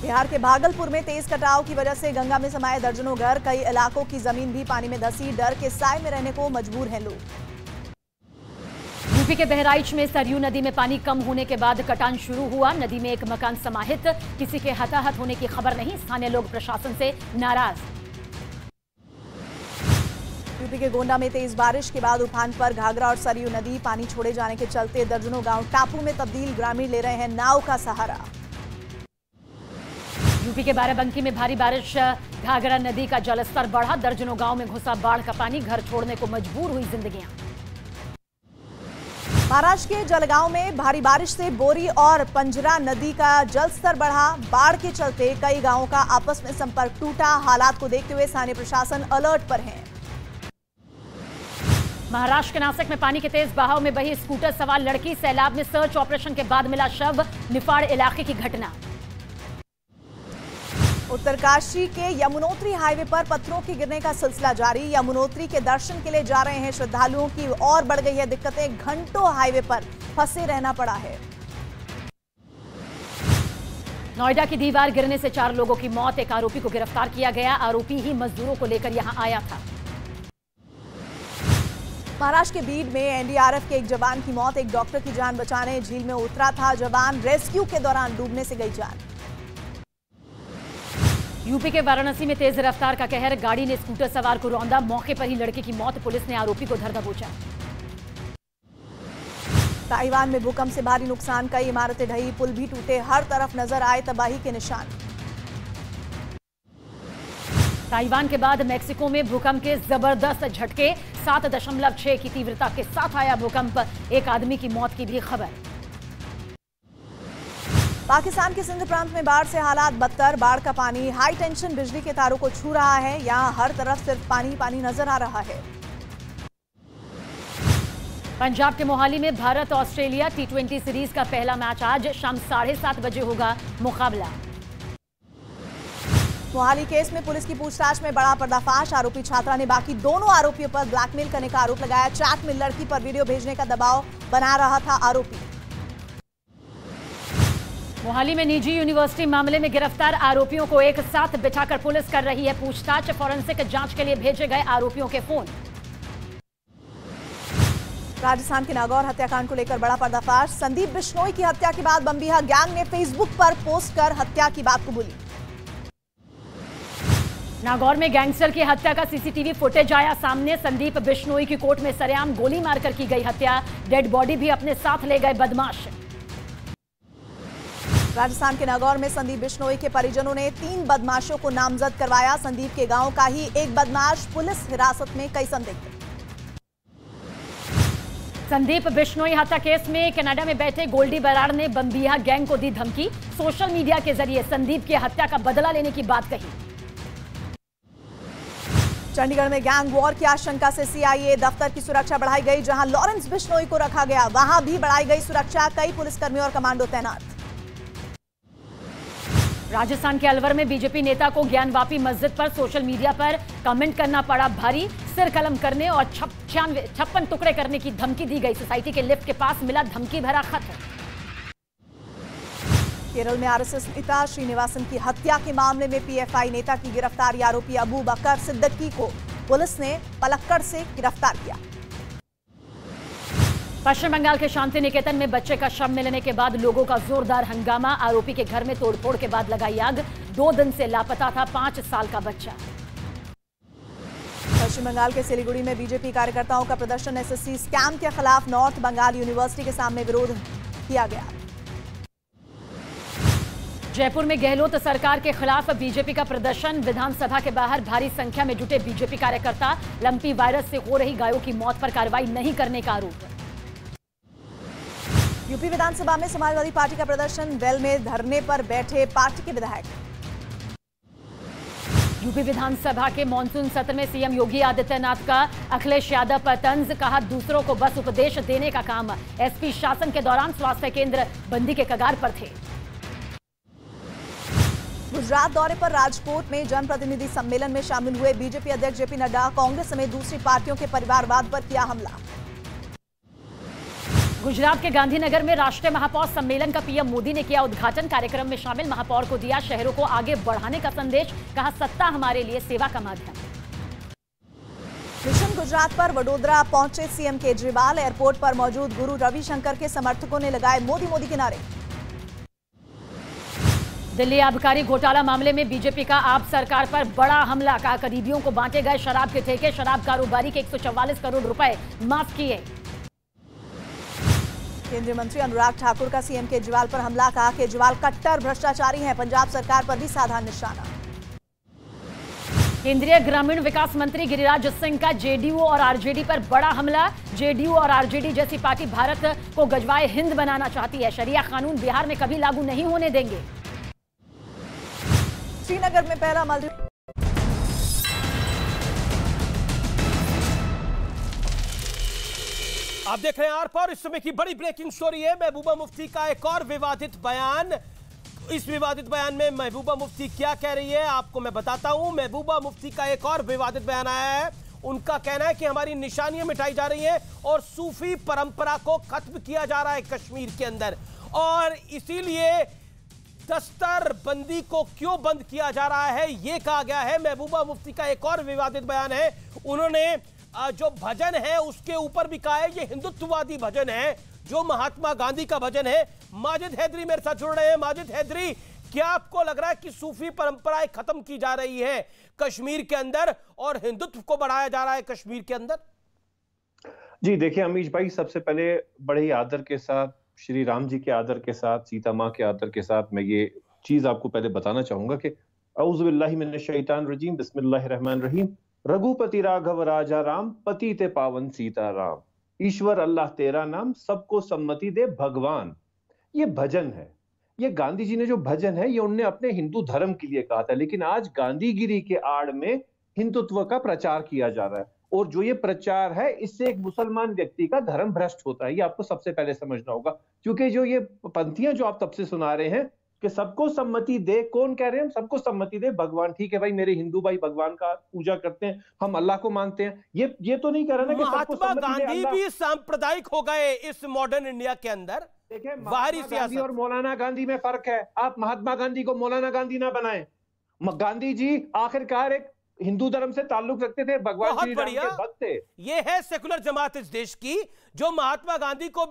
बिहार के भागलपुर में तेज कटाव की वजह से गंगा में समाये दर्जनों घर, कई इलाकों की जमीन भी पानी में धंसी, डर के साए में रहने को मजबूर हैं लोग। यूपी के बहराइच में सरयू नदी में पानी कम होने के बाद कटान शुरू हुआ। नदी में एक मकान समाहित, किसी के हताहत होने की खबर नहीं। स्थानीय लोग प्रशासन से नाराज। यूपी के गोंडा में तेज बारिश के बाद उफान पर घाघरा और सरयू नदी, पानी छोड़े जाने के चलते दर्जनों गांव टापू में तब्दील, ग्रामीण ले रहे हैं नाव का सहारा। यूपी के बाराबंकी में भारी बारिश, घाघरा नदी का जलस्तर बढ़ा, दर्जनों गांव में घुसा बाढ़ का पानी, घर छोड़ने को मजबूर हुई जिंदगियां। महाराष्ट्र के जलगांव में भारी बारिश से बोरी और पंजरा नदी का जलस्तर बढ़ा, बाढ़ के चलते कई गांवों का आपस में संपर्क टूटा। हालात को देखते हुए स्थानीय प्रशासन अलर्ट पर है। महाराष्ट्र के नासिक में पानी के तेज बहाव में बही स्कूटर सवार लड़की, सैलाब में सर्च ऑपरेशन के बाद मिला शव, निफाड़ इलाके की घटना। उत्तरकाशी के यमुनोत्री हाईवे पर पत्थरों के गिरने का सिलसिला जारी। यमुनोत्री के दर्शन के लिए जा रहे हैं श्रद्धालुओं की और बढ़ गई है दिक्कतें, घंटों हाईवे पर फंसे रहना पड़ा है। नोएडा की दीवार गिरने से 4 लोगों की मौत, एक आरोपी को गिरफ्तार किया गया। आरोपी ही मजदूरों को लेकर यहां आया था। महाराष्ट्र के बीड में एनडीआरएफ के एक जवान की मौत, एक डॉक्टर की जान बचाने झील में उतरा था जवान, रेस्क्यू के दौरान डूबने से गई जान। यूपी के वाराणसी में तेज रफ्तार का कहर, गाड़ी ने स्कूटर सवार को रौंदा, मौके पर ही लड़के की मौत, पुलिस ने आरोपी को धर दबोचा। ताइवान में भूकंप से भारी नुकसान, कई इमारतें ढही, पुल भी टूटे, हर तरफ नजर आए तबाही के निशान। ताइवान के बाद मेक्सिको में भूकंप के जबरदस्त झटके, 7.6 की तीव्रता के साथ आया भूकंप, एक आदमी की मौत की भी खबर। पाकिस्तान के सिंध प्रांत में बाढ़ से हालात बदतर, बाढ़ का पानी हाई टेंशन बिजली के तारों को छू रहा है, यहां हर तरफ सिर्फ पानी पानी नजर आ रहा है। पंजाब के मोहाली में भारत ऑस्ट्रेलिया T20 सीरीज का पहला मैच आज शाम 7:30 बजे होगा मुकाबला। मोहाली केस में पुलिस की पूछताछ में बड़ा पर्दाफाश, आरोपी छात्रा ने बाकी दोनों आरोपियों पर ब्लैकमेल करने का आरोप लगाया। चैट में लड़की पर वीडियो भेजने का दबाव बना रहा था आरोपी। मोहाली में निजी यूनिवर्सिटी मामले में गिरफ्तार आरोपियों को एक साथ बिठाकर पुलिस कर रही है पूछताछ, फॉरेंसिक जांच के लिए भेजे गए आरोपियों के फोन। राजस्थान के नागौर हत्याकांड को लेकर बड़ा पर्दाफाश, संदीप बिश्नोई की हत्या के बाद बम्बिहा गैंग ने फेसबुक पर पोस्ट कर हत्या की बात कबूली। नागौर में गैंगस्टर की हत्या का सीसीटीवी फुटेज आया सामने। संदीप बिश्नोई की कोर्ट में सरेआम गोली मारकर की गई हत्या। डेड बॉडी भी अपने साथ ले गए बदमाश। राजस्थान के नागौर में संदीप बिश्नोई के परिजनों ने 3 बदमाशों को नामजद करवाया। संदीप के गांव का ही एक बदमाश, पुलिस हिरासत में कई संदिग्ध। संदीप बिश्नोई हत्या केस में कनाडा में बैठे गोल्डी बराड़ ने बम्बिया गैंग को दी धमकी। सोशल मीडिया के जरिए संदीप की हत्या का बदला लेने की बात कही। चंडीगढ़ में गैंग वॉर की आशंका से सीआईए दफ्तर की सुरक्षा बढ़ाई गई। जहां लॉरेंस बिश्नोई को रखा गया, वहां भी बढ़ाई गई सुरक्षा। कई पुलिसकर्मी और कमांडो तैनात। राजस्थान के अलवर में बीजेपी नेता को ज्ञानवापी मस्जिद पर सोशल मीडिया पर कमेंट करना पड़ा भारी। सिर कलम करने और 56 टुकड़े करने की धमकी दी गई। सोसाइटी के लिफ्ट के पास मिला धमकी भरा खत। केरल में आरएसएस नेता श्रीनिवासन की हत्या के मामले में पीएफआई नेता की गिरफ्तारी। आरोपी अबू बकर सिद्दीकी को पुलिस ने पलक्कड़ से गिरफ्तार किया। पश्चिम बंगाल के शांति निकेतन में बच्चे का शव मिलने के बाद लोगों का जोरदार हंगामा। आरोपी के घर में तोड़फोड़ के बाद लगाई आग। 2 दिन से लापता था 5 साल का बच्चा। पश्चिम बंगाल के सिलीगुड़ी में बीजेपी कार्यकर्ताओं का प्रदर्शन। एसएससी स्कैम के खिलाफ नॉर्थ बंगाल यूनिवर्सिटी के सामने विरोध किया गया। जयपुर में गहलोत सरकार के खिलाफ बीजेपी का प्रदर्शन। विधानसभा के बाहर भारी संख्या में जुटे बीजेपी कार्यकर्ता। लंपी वायरस से हो रही गायों की मौत पर कार्रवाई नहीं करने का आरोप। यूपी विधानसभा में समाजवादी पार्टी का प्रदर्शन। वेल में धरने पर बैठे पार्टी के विधायक। यूपी विधानसभा के मानसून सत्र में सीएम योगी आदित्यनाथ का अखिलेश यादव पर तंज। कहा दूसरों को बस उपदेश देने का काम। एसपी शासन के दौरान स्वास्थ्य केंद्र बंदी के कगार पर थे। गुजरात दौरे पर राजकोट में जनप्रतिनिधि सम्मेलन में शामिल हुए बीजेपी अध्यक्ष जेपी नड्डा। कांग्रेस समेत दूसरी पार्टियों के परिवारवाद पर किया हमला। गुजरात के गांधीनगर में राष्ट्रीय महापौर सम्मेलन का पीएम मोदी ने किया उद्घाटन। कार्यक्रम में शामिल महापौर को दिया शहरों को आगे बढ़ाने का संदेश। कहा सत्ता हमारे लिए सेवा का माध्यम। मिशन गुजरात पर वडोदरा पहुंचे सीएम केजरीवाल। एयरपोर्ट पर मौजूद गुरु रविशंकर के समर्थकों ने लगाए मोदी मोदी के नारे। दिल्ली आबकारी घोटाला मामले में बीजेपी का आप सरकार पर बड़ा हमला। कहा करीबियों को बांटे गए शराब के ठेके। शराब कारोबारी के 144 करोड़ रुपए माफ किए। केंद्रीय मंत्री अनुराग ठाकुर का सीएम केजरीवाल पर हमला। कहा केजरीवाल कट्टर भ्रष्टाचारी हैं। पंजाब सरकार पर भी साधा निशाना। केंद्रीय ग्रामीण विकास मंत्री गिरिराज सिंह का जेडीयू और आरजेडी पर बड़ा हमला। जेडीयू और आरजेडी जैसी पार्टी भारत को गजवाए हिंद बनाना चाहती है। शरिया कानून बिहार में कभी लागू नहीं होने देंगे। श्रीनगर में पहला मलबे आप देख रहे हैं आर पार। इस समय की बड़ी ब्रेकिंग स्टोरी है। महबूबा मुफ्ती का एक और विवादित बयान। इस विवादित बयान में महबूबा मुफ्ती क्या कह रही है आपको मैं बताता हूं। महबूबा मुफ्ती का एक और विवादित बयान आया है। उनका कहना है कि हमारी निशानियां मिटाई जा रही हैं और सूफी परंपरा को खत्म किया जा रहा है कश्मीर के अंदर, और इसीलिए दस्तरबंदी को क्यों बंद किया जा रहा है यह कहा गया है। महबूबा मुफ्ती का एक और विवादित बयान है। उन्होंने जो भजन है उसके ऊपर भी कहा है ये हिंदुत्ववादी भजन है, जो महात्मा गांधी का भजन है। माजिद हैदरी मेरे साथ जुड़ रहे हैं। माजिद हैदरी, क्या आपको लग रहा है कि सूफी परंपराएं खत्म की जा रही है कश्मीर के अंदर और हिंदुत्व को बढ़ाया जा रहा है कश्मीर के अंदर? जी देखिए अमीश भाई, सबसे पहले बड़े ही आदर के साथ, श्री राम जी के आदर के साथ, सीता माँ के आदर के साथ मैं ये चीज आपको पहले बताना चाहूंगा कि औज़ु बिल्लाहि मिनश शैतानिर रजीम, बिस्मिल्लाहिर रहमानिर रहीम। रघुपति राघव राजा राम, पति ते पावन सीता राम। ईश्वर अल्लाह तेरा नाम, सबको सम्मति दे भगवान। ये भजन है। ये गांधी जी ने जो भजन है ये उनने अपने हिंदू धर्म के लिए कहा था, लेकिन आज गांधीगिरी के आड़ में हिंदुत्व का प्रचार किया जा रहा है, और जो ये प्रचार है इससे एक मुसलमान व्यक्ति का धर्म भ्रष्ट होता है। ये आपको सबसे पहले समझना होगा, क्योंकि जो ये पंक्तियां जो आप तब से सुना रहे हैं कि सबको सम्मति दे, कौन कह रहे हैं? सबको सम्मति दे भगवान। ठीक है भाई, मेरे हिंदू भाई भगवान का पूजा करते हैं, हम अल्लाह को मानते हैं। ये तो नहीं कह रहा ना कि महात्मा गांधी भी सांप्रदायिक हो गए इस मॉडर्न इंडिया के अंदर। देखिए, बाहरी सियासत और मौलाना गांधी में फर्क है। आप महात्मा गांधी को मौलाना गांधी ना बनाएं। गांधी जी आखिरकार एक हिंदू धर्म से ताल्लुक रखते थे, भगवान श्री राम के भक्त थे। ये है सेकुलर जमात इस देश की, जो महात्मा गांधी को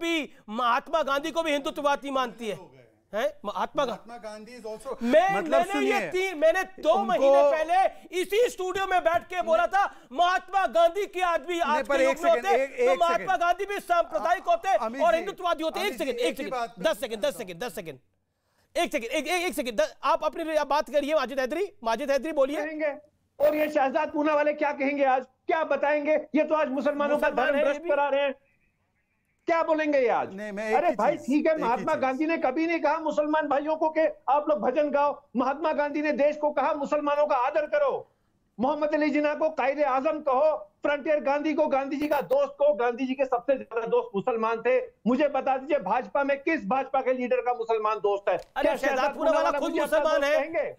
भी हिंदुत्ववादी मानती है। है महात्मा गांधी इज आल्सो मैंने 2 महीने पहले इसी स्टूडियो में बैठ के बोला था महात्मा गांधी की आदमी आज के युग में होते तो महात्मा गांधी भी सांप्रदायिक होते और हिंदुत्ववादी होते। एक सेकंड 10 सेकंड आप अपनी बात करिए। माजिद हैदरी बोलिए। और ये शहजाद पूना वाले क्या कहेंगे, आज क्या बताएंगे? ये तो आज मुसलमानों का धर्म भ्रष्ट करा रहे हैं, क्या बोलेंगे ये आज? अरे भाई ठीक है, महात्मा गांधी ने कभी नहीं कहा मुसलमान भाइयों को कि आप लोग भजन गाओ। महात्मा गांधी ने देश को कहा मुसलमानों का आदर करो। मोहम्मद अली जिन्ना को कायदे आजम कहो, फ्रंटियर गांधी को गांधी जी का दोस्त को। गांधी जी के सबसे ज्यादा दोस्त मुसलमान थे। मुझे बता दीजिए भाजपा में किस भाजपा के लीडर का मुसलमान दोस्त है? अरे शहजाद पूना वाला खुद मुसलमान है।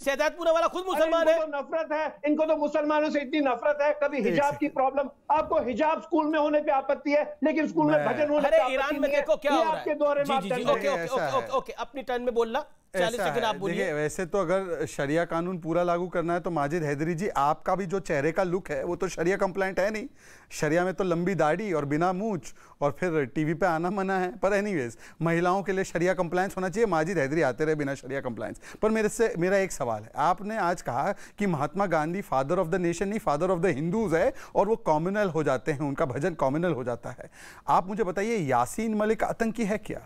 शहजाद पूना वाला खुद मुसलमान है। तो नफरत है इनको, तो मुसलमानों से इतनी नफरत है। कभी हिजाब की प्रॉब्लम, आपको हिजाब स्कूल में होने पे आपत्ति है लेकिन स्कूल में भजन होने पे ईरान में देखो क्या हो रहा है आपके दौरे में। ओके अपनी टर्न में बोलना। 40 सेकंड आप बोलिए। वैसे तो अगर शरिया कानून पूरा लागू करना है तो माजिद हैदरी जी आपका भी जो चेहरे का लुक है वो तो शरिया कंप्लाइंट है नहीं। शरिया में तो लंबी दाढ़ी और बिना मूंछ और फिर टीवी पे आना मना है। पर एनीवेज महिलाओं के लिए शरिया कंप्लायंस होना चाहिए। माजिद हैदरी आते रहे बिना शरिया कंप्लायंस। पर मेरा एक सवाल है, आपने आज कहा कि Mahatma Gandhi father of the nation नहीं, फादर ऑफ द हिंदूज है और वो कॉम्युनल हो जाते हैं, उनका भजन कॉम्युनल हो जाता है। आप मुझे बताइए यासीन मलिक आतंकी है क्या?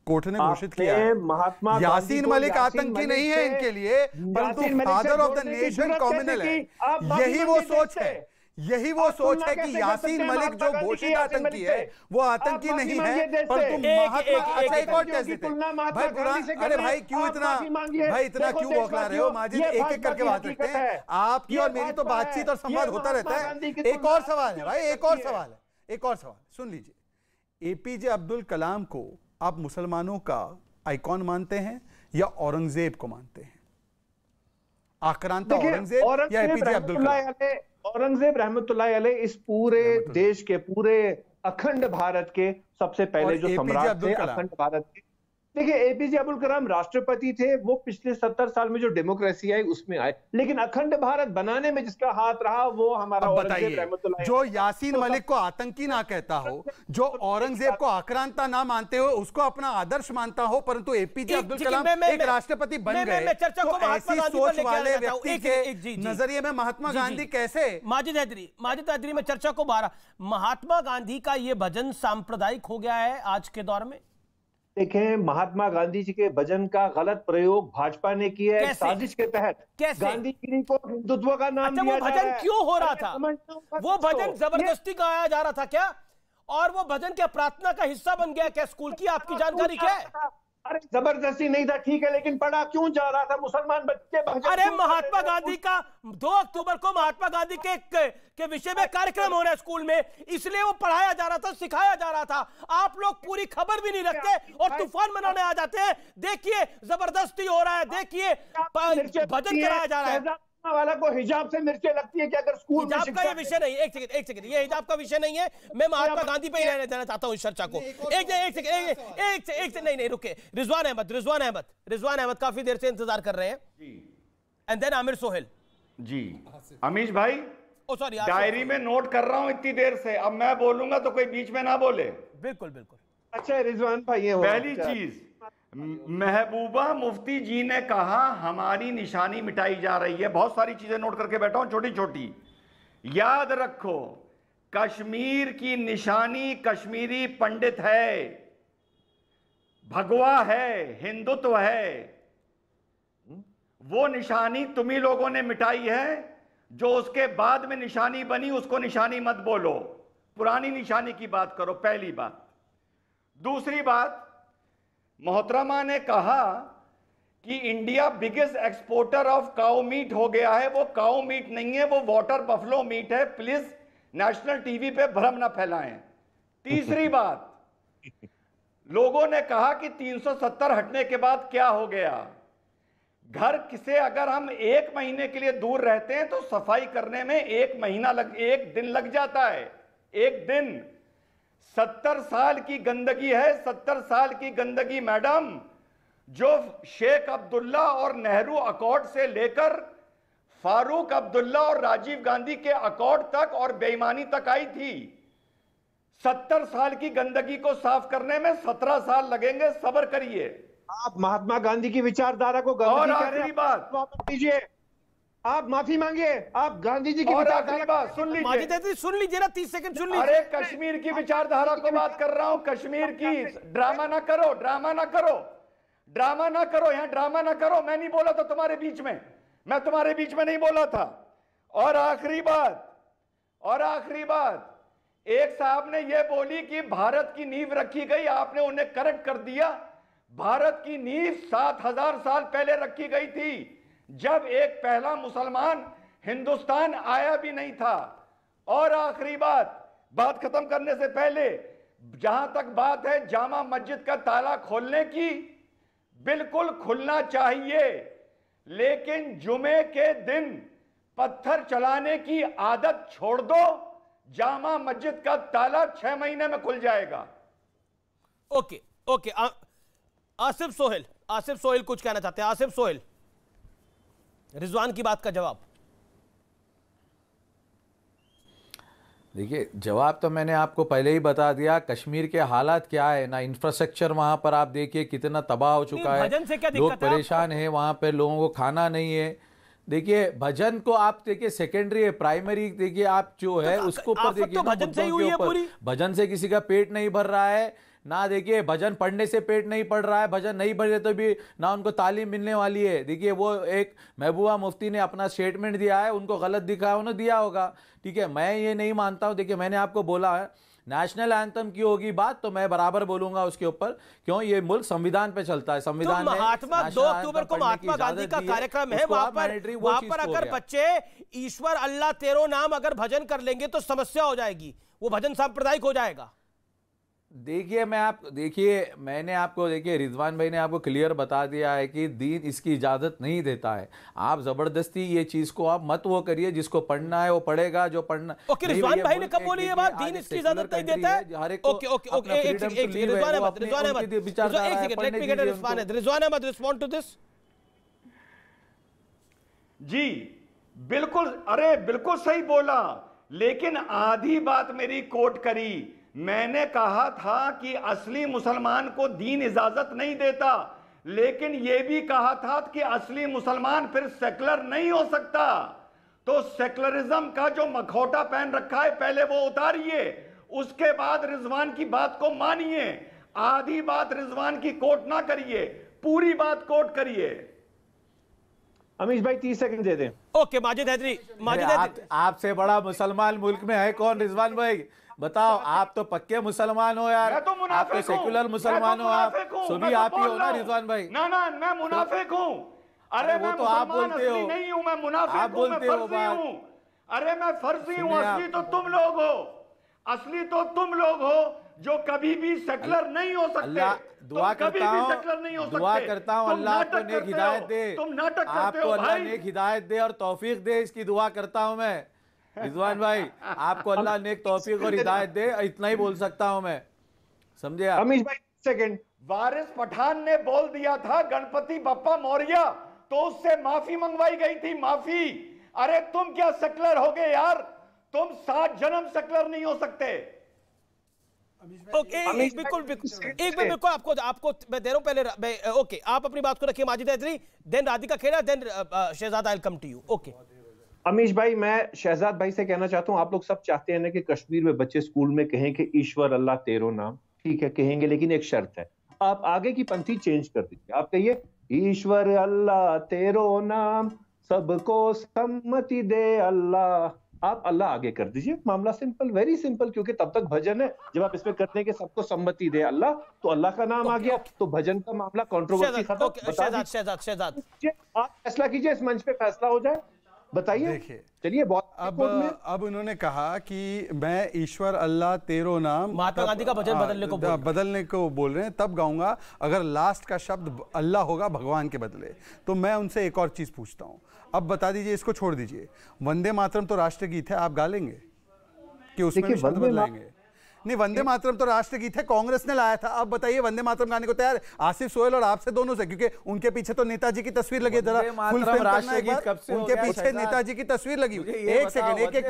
कोर्ट ने घोषित किया है महात्मा यासीन मलिक आतंकी नहीं है इनके लिए, परंतु father of the nation communal है। यही वो सोच है, यही वो सोच है कि यासीन मलिक जो घोषित आतंकी है वो आतंकी नहीं है, परंतु महात्मा। एक और टेस्ट देते भाई कुरान। अरे भाई क्यों इतना क्यों बौखला रहे हो? माजिद एक एक करके बात करते हैं। आपकी और मेरी तो बातचीत और संवाद होता रहता है। एक और सवाल है भाई, एक और सवाल सुन लीजिए। एपीजे अब्दुल कलाम को आप मुसलमानों का आइकॉन मानते हैं या औरंगजेब को मानते हैं? आक्रांता औरंगजेब या एपीजे अब्दुल कलाम? औरंगजेब रहमतुल्लाह अलैह इस पूरे देश के, पूरे अखंड भारत के सबसे पहले जो सम्राट थे अखंड भारत के। देखिए एपीजे अब्दुल कलाम राष्ट्रपति थे, वो पिछले 70 साल में जो डेमोक्रेसी आई उसमें आए, लेकिन अखंड भारत बनाने में जिसका हाथ रहा वो हमारा औरंगजेब रहमतुल्लाह। जो यासीन मलिक को आतंकी ना कहता हो, जो औरंगजेब को आक्रांता ना मानते हो, उसको अपना आदर्श मानता हो, परंतु एपीजे अब्दुल कलाम एक राष्ट्रपति बन गए, तो ऐसी सोच वाले व्यक्ति के नजरिए में महात्मा गांधी कैसे? माजिद हैदरी में चर्चा को बाहर। महात्मा गांधी का ये भजन सांप्रदायिक हो गया है आज के दौर में। देखें महात्मा गांधी जी के भजन का गलत प्रयोग भाजपा ने किया है साजिश के तहत। गांधीगिरी को हिंदुत्व का नाम दिया वो भजन क्यों हो रहा था? वो भजन जबरदस्ती गाया जा रहा था क्या? और वो भजन क्या प्रार्थना का हिस्सा बन गया क्या स्कूल की? आपकी जानकारी क्या है? अरे जबरदस्ती नहीं था ठीक है, लेकिन पढ़ा क्यों जा रहा था? मुसलमान बच्चे अरे महात्मा गांधी का 2 अक्टूबर को महात्मा गांधी के विषय में कार्यक्रम हो रहा है स्कूल में, इसलिए वो पढ़ाया जा रहा था, सिखाया जा रहा था। आप लोग पूरी खबर भी नहीं रखते और तूफान मनाने आ जाते हैं। देखिए जबरदस्ती हो रहा है, देखिए भजन कराया जा रहा है। वाला को हिजाब से मिर्चें लगती है कि अगर स्कूल में हिजाब का ये विषय नहीं। एक सेकंड ये हिजाब का विषय नहीं है। मैं महात्मा गांधी पे ही रहने देना चाहता हूं इस चर्चा को। एक सेकंड नहीं रुके। रिजवान अहमद काफी देर से इंतजार कर रहे हैं। एंड देन आमिर सोहेल जी। अमीश भाई सॉरी डायरी में नोट कर रहा हूं इतनी देर से, अब मैं बोलूंगा तो कोई बीच में ना बोले। बिल्कुल। अच्छा रिजवान भाई, पहली चीज महबूबा मुफ्ती जी ने कहा हमारी निशानी मिटाई जा रही है। बहुत सारी चीजें नोट करके बैठा हूं छोटी छोटी। याद रखो कश्मीर की निशानी कश्मीरी पंडित है, भगवा है, हिंदुत्व है। वो निशानी तुम्ही लोगों ने मिटाई है। जो उसके बाद में निशानी बनी उसको निशानी मत बोलो, पुरानी निशानी की बात करो। पहली बात। दूसरी बात, मोहतरमा ने कहा कि India biggest exporter of cow meat हो गया है। वो काऊ मीट नहीं है, वो वाटर बफलो मीट है। प्लीज नेशनल टीवी पे भ्रम ना फैलाएं। तीसरी बात, लोगों ने कहा कि 370 हटने के बाद क्या हो गया। घर से अगर हम 1 महीने के लिए दूर रहते हैं तो सफाई करने में 1 दिन लग जाता है। 1 दिन 70 साल की गंदगी है। 70 साल की गंदगी मैडम, जो शेख अब्दुल्ला और नेहरू अकॉर्ड से लेकर फारूक अब्दुल्ला और राजीव गांधी के अकॉर्ड तक और बेईमानी तक आई थी। 70 साल की गंदगी को साफ करने में 17 साल लगेंगे, सब्र करिए। आप महात्मा गांधी की विचारधारा को और आखिरी बात दीजिए, आप माफी मांगिए, आप गांधी जी की आखिरी बात सुन लीजिए, सुन लीजिए ना, 30 सेकंड सुन लीजिए। अरे कश्मीर की विचारधारा की बात कर रहा हूं, कश्मीर की। ड्रामा ना करो, ड्रामा ना करो, ड्रामा ना करो, यहां ड्रामा ना करो। मैं नहीं बोला था तुम्हारे बीच में, मैं तुम्हारे बीच में नहीं बोला था। और आखिरी बात, एक साहब ने यह बोली कि भारत की नींव रखी गई, आपने उन्हें करेक्ट कर दिया। भारत की नींव 7000 साल पहले रखी गई थी, जब एक पहला मुसलमान हिंदुस्तान आया भी नहीं था। और आखिरी बात खत्म करने से पहले, जहां तक बात है जामा मस्जिद का ताला खोलने की, बिल्कुल खुलना चाहिए, लेकिन जुमे के दिन पत्थर चलाने की आदत छोड़ दो। जामा मस्जिद का ताला 6 महीने में खुल जाएगा। ओके, आसिफ सोहेल कुछ कहना चाहते हैं। आसिफ सोहेल, रिजवान की बात का जवाब। देखिए, जवाब तो मैंने आपको पहले ही बता दिया। कश्मीर के हालात क्या है ना, इंफ्रास्ट्रक्चर वहां पर आप देखिए कितना तबाह हो चुका है, लोग परेशान हैं, वहां पे लोगों को खाना नहीं है। देखिए, भजन को आप देखिए सेकेंडरी है, प्राइमरी देखिए आप जो है उसको ऊपर देखिए, भजन से किसी का पेट नहीं भर रहा है ना। देखिए, भजन पढ़ने से पेट नहीं पढ़ रहा है, भजन नहीं पढ़े तो भी ना उनको तालीम मिलने वाली है। देखिए, वो एक महबूबा मुफ्ती ने अपना स्टेटमेंट दिया है, उनको गलत दिखा उन्होंने दिया होगा, ठीक है, मैं ये नहीं मानता हूं। देखिए, मैंने आपको बोला है नेशनल एंथम की होगी बात तो मैं बराबर बोलूंगा उसके ऊपर, क्यों ये मुल्क संविधान पे चलता है। संविधान तो महात्मा 2 अक्टूबर को महात्मा गांधी का कार्यक्रम है, वहां पर अगर बच्चे ईश्वर अल्लाह तेरो नाम अगर भजन कर लेंगे तो समस्या हो जाएगी, वो भजन सांप्रदायिक हो जाएगा। देखिए, मैंने आपको रिजवान भाई ने आपको क्लियर बता दिया है कि दीन इसकी इजाजत नहीं देता है। आप जबरदस्ती ये चीज को आप मत वो करिए, जिसको पढ़ना है वो पढ़ेगा, जो पढ़ना। ओके, रिजवान भाई ने कब बोली ये बात, दीन इसकी इजाजत नहीं देता है? Okay, Rizwan Ahmed respond to this. जी बिल्कुल, अरे बिल्कुल सही बोला, लेकिन आधी बात मेरी कोट करी। मैंने कहा था कि असली मुसलमान को दीन इजाजत नहीं देता, लेकिन यह भी कहा था कि असली मुसलमान फिर सेकुलर नहीं हो सकता। तो सेकुलरिज्म का जो मखौटा पहन रखा है पहले वो उतारिए, उसके बाद रिजवान की बात को मानिए। आधी बात रिजवान की कोट ना करिए, पूरी बात कोट करिए। अमीश भाई 30 सेकंड दे दें। ओके, माजिद हैदरी, आपसे बड़ा मुसलमान मुल्क में है कौन रिजवान भाई? बताओ, आप तो पक्के मुसलमान हो यार, आप तो सेकुलर मुसलमान हो, आप सभी आप ही हो ना रिजवान भाई? ना, मैं मुनाफिक हूँ। अरे वो तो आप बोलते हो, नहीं हूँ मैं, मुनाफिक हूँ, मैं फर्जी हूँ। अरे मैं फर्जी हूँ, असली तो तुम लोग हो, असली तो तुम लोग हो जो कभी भी सेकुलर नहीं हो सकते। दुआ करता हूँ अल्लाह आपको नेक हिदायत दे, तुम नाटक करते हो, आपको अल्लाह नेक हिदायत दे और तौफीक दे, इसकी दुआ करता हूँ मैं। रिजवान भाई, आपको अल्लाह नेक तौफीक और हिदायत दे, इतना ही बोल सकता हूं मैं, समझे आप? अमीश भाई सेकंड, वारिस पठान ने बोल दिया था गणपति बप्पा मौर्य, तो उससे माफी मंगवाई गई थी, माफी। अरे तुम क्या सेकुलर हो गए यार, तुम 7 जन्म सेकुलर नहीं हो सकते। बिल्कुल आपको मैं दे रहा हूं पहले। ओके, आप अपनी बात को रखिए Majid Haidari, then Radhika Khera, then Shehzad, I will come to you. Okay Amish भाई, मैं शहजाद भाई से कहना चाहता हूं, आप लोग सब चाहते हैं ना कि कश्मीर में बच्चे स्कूल में कहें कि ईश्वर अल्लाह तेरो नाम, ठीक है कहेंगे, लेकिन एक शर्त है, आप आगे की पंक्ति चेंज कर दीजिए, आप कहिए ईश्वर अल्लाह तेरो नाम, सबको सम्मति दे अल्लाह। आप अल्लाह आगे कर दीजिए, मामला सिंपल, वेरी सिंपल, क्योंकि तब तक भजन है, जब आप इसमें करते हैं कि सबको सम्मति दे अल्लाह, तो अल्लाह का नाम आ गया, तो भजन का मामला कंट्रोवर्सी खत्म। शहजाद आप फैसला कीजिए, इस मंच पे फैसला हो जाए, बताइए। देखिए, चलिए, बहुत अब उन्होंने कहा कि मैं ईश्वर अल्लाह तेरो नाम, महात्मा गांधी का भजन बदलने को बोल रहे हैं, तब गाऊंगा अगर लास्ट का शब्द अल्लाह होगा भगवान के बदले। तो मैं उनसे एक और चीज पूछता हूं, अब बता दीजिए, इसको छोड़ दीजिए, वंदे मातरम तो राष्ट्रगीत है, आप गा लेंगे कि उसमें भी शब्द बदलाएंगे? नहीं, वंदे मातरम तो राष्ट्रगीत है, कांग्रेस ने लाया था। अब बताइए वंदे मातरम गाने को तैयार आसिफ सोहेल और आपसे दोनों से, क्योंकि उनके पीछे तो नेताजी की तस्वीर लगी है। जरा फुलफिल करना एक बार, उनके पीछे नेताजी की तस्वीर लगी। एक सेकंड, एक एक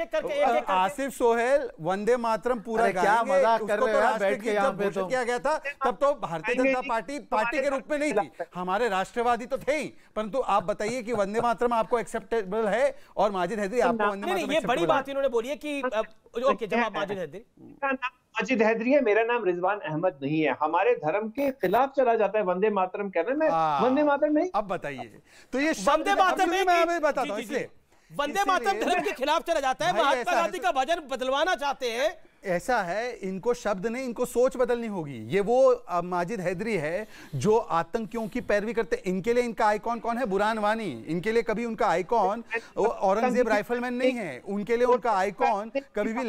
करके आसिफ सोहेल वंदे मातरम पूरा क्या मजाक कर रहे हो बैठ के यहाँ पे? तो किया गया था तब तो भारतीय जनता पार्टी के रूप में नहीं थी, हमारे राष्ट्रवादी तो थे ही। परंतु आप बताइए कि वंदे मातरम आपको एक्सेप्टेबल है और माजिद हैदरी आपको वंदे मातरम? ये बड़ी बात इन्होंने बोली है कि ओके, जवाब माजिद हैदरी। माजिद हैदरी है, मेरा नाम रिजवान अहमद नहीं है। हमारे धर्म के खिलाफ चला जाता है वंदे मातरम कहना। मैं वंदे मातरम नहीं। अब बताइए, तो ये वंदे मातरम मैं बताता हूँ, इसलिए वंदे मातरम धर्म के खिलाफ चला जाता है। महात्मा गांधी का भजन बदलवाना चाहते हैं। ऐसा है, इनको शब्द नहीं, इनको सोच बदलनी होगी। ये वो माजिद हैदरी है जो आतंकियों की पैरवी करते। इनके लिए इनका आइकॉन कौन है? बुरहान वानी। इनके लिए कभी उनका आइकॉन औरंगजेब राइफलमैन नहीं है। उनके लिए उनका आइकॉन कभी भी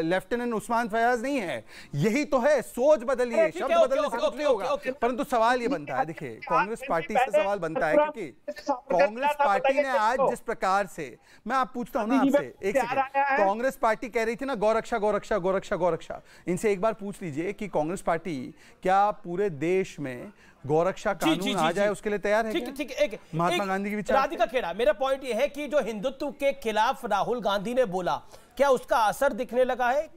लेफ्टिनेंट उस्मान फयाज नहीं है। यही तो है, सोच बदलिए, शब्द बदलने से कुछ नहीं होगा। परंतु सवाल ये बनता है, देखिए कांग्रेस पार्टी से सवाल बनता है, क्योंकि कांग्रेस पार्टी ने आज जिस प्रकार से, मैं आप पूछता हूं ना आपसे, एक सेकंड, कांग्रेस पार्टी कह रही थी ना गौरक्षा गौरक्षा गौरक्षा गौरक्षा। इनसे एक बार पूछ लीजिए कि कांग्रेस पार्टी क्या पूरे देश में गौरक्षा कानून आ जाए उसके लिए तैयार है? ठीक, महात्मा गांधी की विचार। राधिका खेड़ा, मेरा पॉइंट यह है कि जो हिंदुत्व के खिलाफ राहुल गांधी ने बोला, क्या उसका असर दिखने लगा है?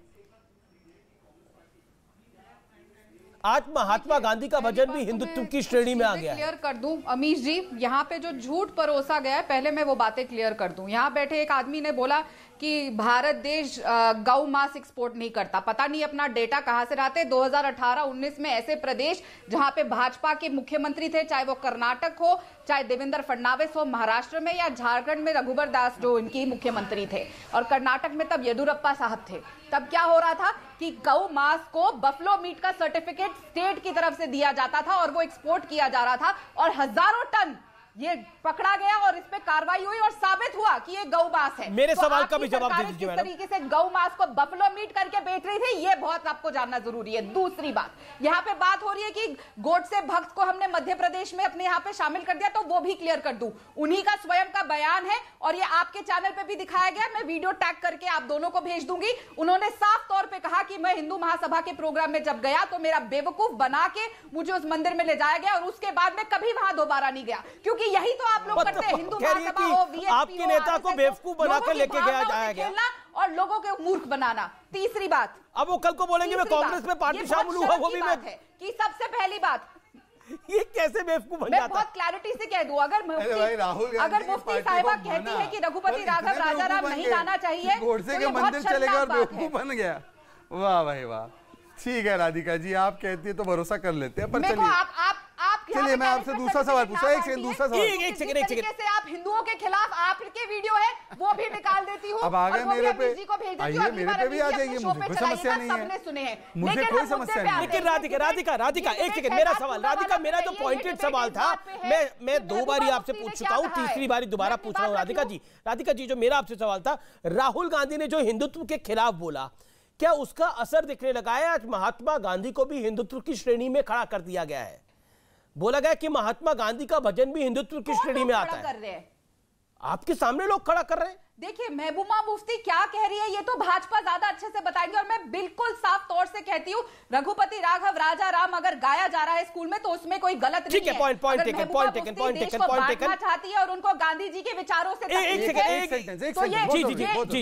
आज महात्मा गांधी का भजन भी हिंदुत्व की श्रेणी में आ गया है। क्लियर कर दूं अमीश जी, यहाँ पे जो झूठ परोसा गया है, पहले मैं वो बातें क्लियर कर दूं। यहाँ बैठे एक आदमी ने बोला कि भारत देश गौ मांस एक्सपोर्ट नहीं करता। पता नहीं अपना डेटा कहां से लाते। 2018-19 में ऐसे प्रदेश जहां पे भाजपा के मुख्यमंत्री थे, चाहे वो कर्नाटक हो, चाहे देवेंद्र फडणवीस हो महाराष्ट्र में, या झारखंड में रघुबर दास जो इनकी मुख्यमंत्री थे, और कर्नाटक में तब येदुरप्पा साहब थे। तब क्या हो रहा था कि गौ मांस को बफलो मीट का सर्टिफिकेट स्टेट की तरफ से दिया जाता था और वो एक्सपोर्ट किया जा रहा था, और हजारों टन ये पकड़ा गया और इस पे कार्रवाई हुई और साबित हुआ कि ये गौ मांस है। मेरे सवाल का भी जवाब दे दीजिए मैडम। किस तरीके से गौ मांस को बफलो मीट करके बेच रही थी, ये बहुत आपको जानना जरूरी है। दूसरी बात, यहाँ पे बात हो रही है कि गोडसे भक्त को हमने मध्य प्रदेश में अपने यहाँ पे शामिल कर दिया, तो वो भी क्लियर कर दूं। उन्हीं का स्वयं का बयान है और ये आपके चैनल पे भी दिखाया गया। मैं वीडियो टैग करके आप दोनों को भेज दूंगी। उन्होंने साफ तौर पर कहा कि मैं हिंदू महासभा के प्रोग्राम में जब गया तो मेरा बेवकूफ बना के मुझे उस मंदिर में ले जाया गया और उसके बाद में कभी वहां दोबारा नहीं गया, क्योंकि यही तो आप लोग करते हैं। हिंदू महासभा हो, आपके नेता को बेवकूफ बनाकर लेके जाया गया और लोगों के मूर्ख बनाना। तीसरी बात, अब वो कल को बोलेंगे मैं कांग्रेस में पार्टी शामिल हुआ, वो भी मैं कि सबसे पहली बात, ये कैसे बेवकूफ बन जाता है? मैं बहुत क्लैरिटी से कह दूं, अगर मुफ्ती साहिबा कहती है कि रघुपति राघव राजाराम नहीं लाना चाहिए, गोडसे के मंदिर चलेगा और बेवकूफ बन गया। वाह भाई वाह, ठीक है राधिका जी, आप कहती है तो भरोसा कर लेते हैं। पर चलिए मैं आपसे दूसरा सवाल पूछा। एक सेकंड, दूसरा सवाल। एक सेकंड। से आप हिंदुओं के खिलाफ आपके वीडियो है वो भी निकाल देती हूँ। अब आगे मेरे पे आइए, मेरे पे भी आ जाइए, मुझे कोई समस्या नहीं है, सुने हैं मुझे कोई समस्या नहीं है। लेकिन राधिका एक सेकंड, मेरा सवाल, राधिका मेरा जो पॉइंटेड सवाल था, मैं 2 बार आपसे पूछ चुका हूँ, तीसरी बारी दोबारा पूछ रहा हूँ। राधिका जी जो मेरा आपसे सवाल था, राहुल गांधी ने जो हिंदुत्व के खिलाफ बोला, क्या उसका असर दिखने लगा है? आज महात्मा गांधी को भी हिंदुत्व की श्रेणी में खड़ा कर दिया गया है। बोला गया कि महात्मा गांधी का भजन भी हिंदुत्व की श्रेणी में आता है। आपके सामने लोग खड़ा कर रहे हैं। देखिए महबूबा मुफ्ती क्या कह रही है ये तो भाजपा ज्यादा अच्छे से बताएंगे, और मैं बिल्कुल साफ तौर से कहती हूँ रघुपति राघव राजा राम अगर गाया जा रहा है स्कूल में तो उसमें कोई गलत नहीं है। पॉइंट टेकन चाहती है और उनको गांधी जी के विचारों से तो ये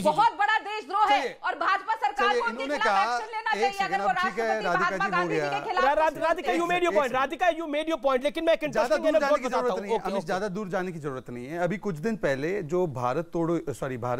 बहुत बड़ा देशद्रोह है और भाजपा सरकार को उनके खिलाफ एक्शन लेना चाहिए अगर वो राष्ट्रपति महात्मा गांधी जी के खिलाफ। Radhika you made your point, लेकिन मैं ज्यादा दूर जाने की जरूरत नहीं है। अभी कुछ दिन पहले जो भारत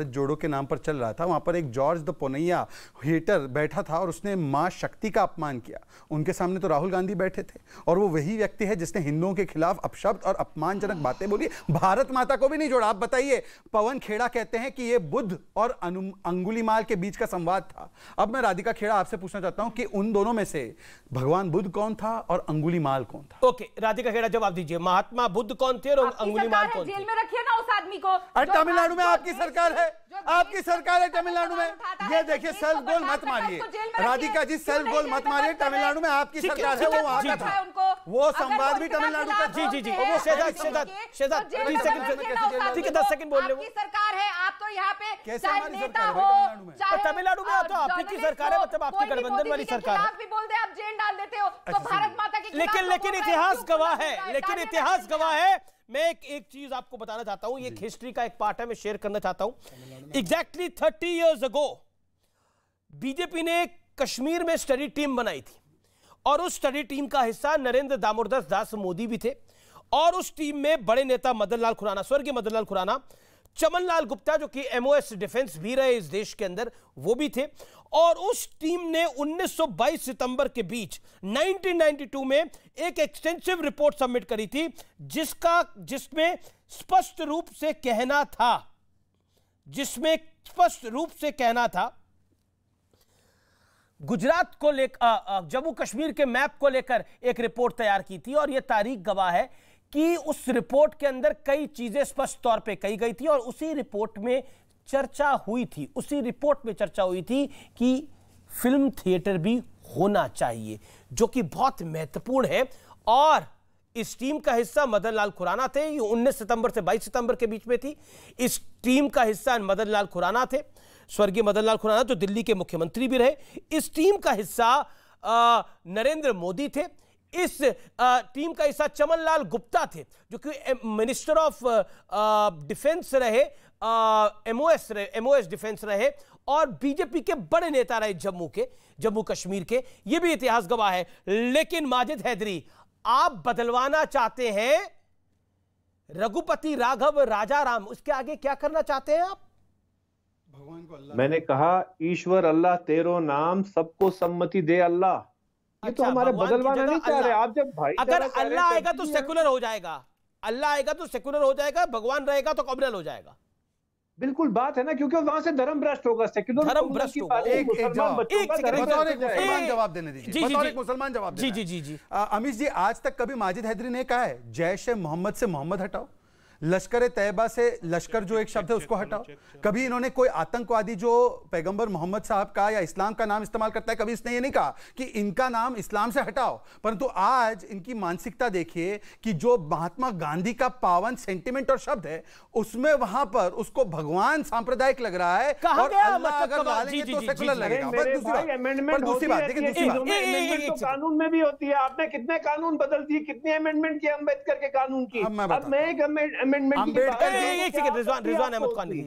जोड़ो के नाम पर चल रहा था, वहां पर एक जॉर्ज द पोनैया हेटर बैठा था और उसने मां शक्ति का अपमान किया। उनके सामने तो राहुल गांधी बैठे थे और वो वही व्यक्ति है जिसने हिंदुओं के खिलाफ अपशब्द और अपमानजनक बातें बोली, भारत माता को भी नहीं जोड़ा। आप बताइए, पवन खेड़ा कहते हैं कि ये बुद्ध और अंगुलीमाल के बीच का संवाद था। अब मैं राधिका खेड़ा आपसे पूछना चाहता हूं कि उन दोनों में से भगवान बुद्ध कौन था और अंगुलीमाल कौन था? ओके राधिका खेड़ा जवाब दीजिए, महात्मा बुद्ध कौन थे और अंगुलीमाल कौन थे? जेल में रखिए ना उस आदमी को। तमिलनाडु में आपकी सरकार है, आपकी सरकार है तमिलनाडु में। ये देखिए सेल्फ गोल मत मारिए राधिका जी, सेल्फ गोल मत मारिए। तमिलनाडु में आपकी सरकार है, वो वहां का था, वो संवाद भी तमिलनाडु का। जी वो शहजाद ठीक है 10 सेकंड बोल रहे हो। सरकार है, आप तो यहाँ पे कैसे चाहे हमारी नेता सरकार है हो, तमिलनाडु में? चाहे तमिलनाडु में तो आपकी की सरकार है, मतलब आपकी गठबंधन वाली सरकार है। भी बोल दे आप जेल डाल देते हो, तो भारत माता के लेकिन इतिहास गवाह है, लेकिन इतिहास गवाह है। मैं एक चीज आपको बताना चाहता हूं, ये हिस्ट्री का एक पार्ट है, मैं शेयर करना चाहता हूं। एग्जैक्टली 30 इयर्स अगो बीजेपी ने कश्मीर में स्टडी टीम बनाई थी और उस स्टडी टीम का हिस्सा नरेंद्र दामोदर दास मोदी भी थे और उस टीम में बड़े नेता मदन लाल खुराना, स्वर्गीय मदन लाल खुराना, चमन लाल गुप्ता जो कि एमओएस डिफेंस भी रहे इस देश के अंदर, वो भी थे। और उस टीम ने 1922 सितंबर के बीच 1992 में एक एक्सटेंसिव रिपोर्ट सबमिट करी थी जिसमें स्पष्ट रूप से कहना था गुजरात को लेकर, जम्मू कश्मीर के मैप को लेकर एक रिपोर्ट तैयार की थी और यह तारीख गवाह है कि उस रिपोर्ट के अंदर कई चीजें स्पष्ट तौर पे कही गई थी और उसी रिपोर्ट में चर्चा हुई थी कि फिल्म थिएटर भी होना चाहिए, जो कि बहुत महत्वपूर्ण है। और इस टीम का हिस्सा मदन लाल खुराना थे। ये 19 सितंबर से 22 सितंबर के बीच में थी। इस टीम का हिस्सा मदन लाल खुराना थे, स्वर्गीय मदन लाल खुराना जो दिल्ली के मुख्यमंत्री भी रहे। इस टीम का हिस्सा नरेंद्र मोदी थे। इस टीम का हिस्सा चमन लाल गुप्ता थे जो कि मिनिस्टर ऑफ डिफेंस रहे, एमओएस डिफेंस रहे और बीजेपी के बड़े नेता रहे जम्मू कश्मीर के। यह भी इतिहास गवाह है। लेकिन माजिद हैदरी, आप बदलवाना चाहते हैं रघुपति राघव राजा राम, उसके आगे क्या करना चाहते हैं आप? भगवान को अल्लाह, मैंने कहा ईश्वर अल्लाह तेरो नाम, सबको सम्मति दे अल्लाह। ये तो हमारे बदलवाना नहीं चाह रहे आप। जब भाई अगर अल्लाह आएगा तो सेकुलर हो जाएगा, अल्लाह आएगा तो सेकुलर हो जाएगा, भगवान रहेगा तो कम्युनल हो जाएगा। बिल्कुल बात है ना, क्योंकि वहां से धर्म भ्रष्ट होगा, सेक्युलर धर्म भ्रष्ट होगा। एक मुसलमान जवाब देने दीजिए, मुसलमान जवाब देना है। जी अमीश जी, आज तक कभी माजिद हैदरी ने कहा है जैश ए मोहम्मद से मोहम्मद हटाओ, लश्कर तैयबा से लश्कर जो एक शब्द है उसको हटाओ? कभी इन्होंने कोई आतंकवादी जो पैगंबर मोहम्मद साहब का या इस्लाम का नाम इस्तेमाल करता है, कभी इसने ये नहीं कहा कि इनका नाम इस्लाम से हटाओ? परंतु आज इनकी मानसिकता देखिए कि जो महात्मा गांधी का पावन सेंटिमेंट और शब्द है उसमें वहां पर उसको भगवान सांप्रदायिक लग रहा है और अल्लाह अगर डालेंगे तो सेकुलर लगेगा। दूसरी बात देखिए, कानून में भी होती है। आपने कितने कानून बदल दिए, कितने अमेंडमेंट किए अम्बेडकर के कानून की। अब मैं एक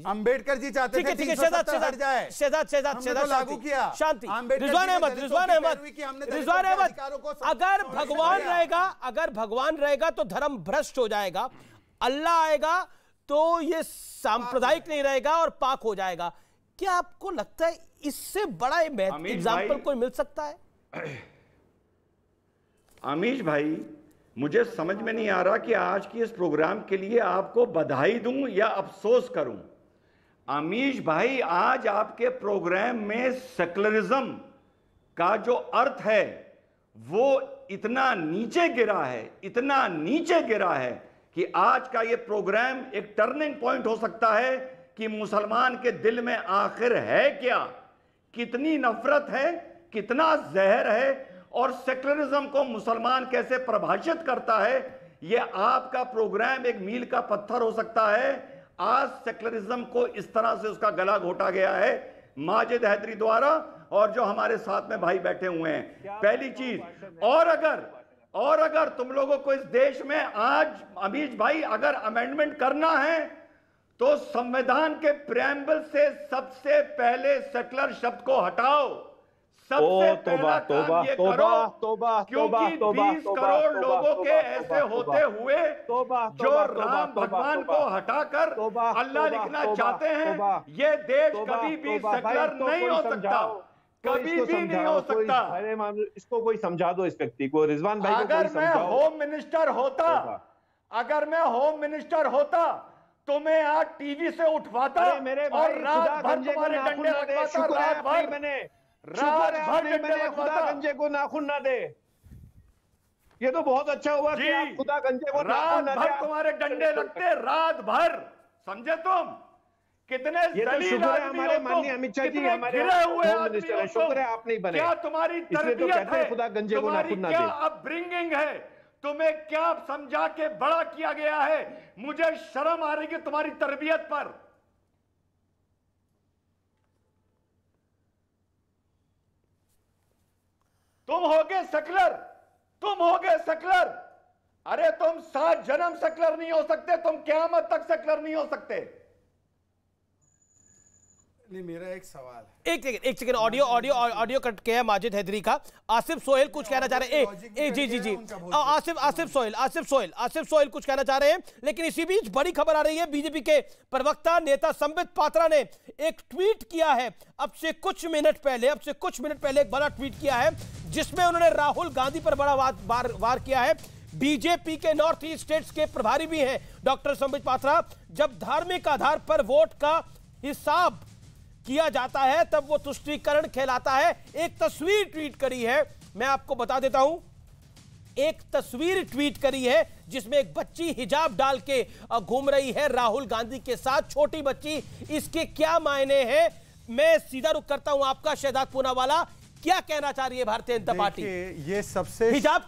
अंबेडकर जी चाहते थे 370 हट जाए, शहजाद लागू किया शांति। रिजवान अहमद, अगर भगवान रहेगा तो धर्म भ्रष्ट हो जाएगा, अल्लाह आएगा तो ये सांप्रदायिक नहीं रहेगा और पाक हो जाएगा। क्या आपको लगता है इससे बड़ा एग्जाम्पल कोई मिल सकता है? अमीश भाई, मुझे समझ में नहीं आ रहा कि आज की इस प्रोग्राम के लिए आपको बधाई दूं या अफसोस करूं। अमीश भाई, आज आपके प्रोग्राम में सेकुलरिज्म का जो अर्थ है वो इतना नीचे गिरा है कि आज का ये प्रोग्राम एक टर्निंग पॉइंट हो सकता है कि मुसलमान के दिल में आखिर है क्या, कितनी नफरत है, कितना जहर है और सेकुलरिज्म को मुसलमान कैसे परिभाषित करता है। यह आपका प्रोग्राम एक मील का पत्थर हो सकता है। आज सेकुलरिज्म को इस तरह से उसका गला घोटा गया है माजिद हैदरी द्वारा और जो हमारे साथ में भाई बैठे हुए हैं। पहली चीज, और अगर तुम लोगों को इस देश में आज अमीश भाई अगर अमेंडमेंट करना है तो संविधान के प्रेम्बल से सबसे पहले सेकुलर शब्द को हटाओ। सबसे पहला काम ये करो, क्योंकि 20 करोड़ लोगों के ऐसे होते हुए जो राम भगवान को हटाकर अल्लाह लिखना चाहते हैं, ये देश कभी भी सेकुलर नहीं हो सकता, कभी भी नहीं हो सकता। इसको कोई समझा दो इस व्यक्ति को, रिजवान भाई को। अगर मैं होम मिनिस्टर होता तो मैं आज टीवी से उठवाता और रात भर तुम्हारे डंडे लगवाता। खुदा गंजे को नाखून ना दे। ये तो बहुत अच्छा हुआ कि आप खुदा गंजे को नाखून ना दे। रात भर तुम्हारे डंडे लगते, रात भर, समझे तुम? कितने शुक्र है हमारे माननीय अमित शाह जी हमारे होम मिनिस्टर है, शुक्र है आप नहीं बने। क्या तुम्हारी तरबियत है, खुदा गंजे को नाखून ना दे। क्या अपब्रिंगिंग है, तुम्हें क्या समझा के बड़ा किया गया है? मुझे शर्म आ रही है तुम्हारी तरबियत पर। तुम होगे सेक्युलर, तुम होगे सेक्युलर। अरे तुम 7 जन्म सेक्युलर नहीं हो सकते, तुम क़यामत तक सेक्युलर नहीं हो सकते। नहीं, मेरा एक सवाल है। एक सेकंड, ऑडियो कट किया है माजिद हैदरी का। आसिफ सोहेल कुछ कहना चाह रहे हैं। जी आसिफ सोहेल कुछ कहना चाह रहे हैं। लेकिन इसी बीच बड़ी खबर आ रही है, बीजेपी के प्रवक्ता नेता संबित पात्रा ने एक ट्वीट किया है अब से कुछ मिनट पहले एक बड़ा ट्वीट किया है जिसमें उन्होंने राहुल गांधी पर बड़ा वार किया है। बीजेपी के नॉर्थ ईस्ट स्टेट्स के प्रभारी भी हैं डॉक्टर संबित पात्रा। जब धार्मिक आधार पर वोट का हिसाब किया जाता है तब वो तुष्टीकरण कहलाता है। एक तस्वीर ट्वीट करी है, मैं आपको बता देता हूं। एक तस्वीर ट्वीट करी है जिसमें एक बच्ची हिजाब डाल के घूम रही है राहुल गांधी के साथ, छोटी बच्ची। इसके क्या मायने हैं, मैं सीधा रुख करता हूं आपका शहजाद पूनावाला, क्या कहना चाह रही है भारतीय जनता पार्टी? ये सबसे हिजाब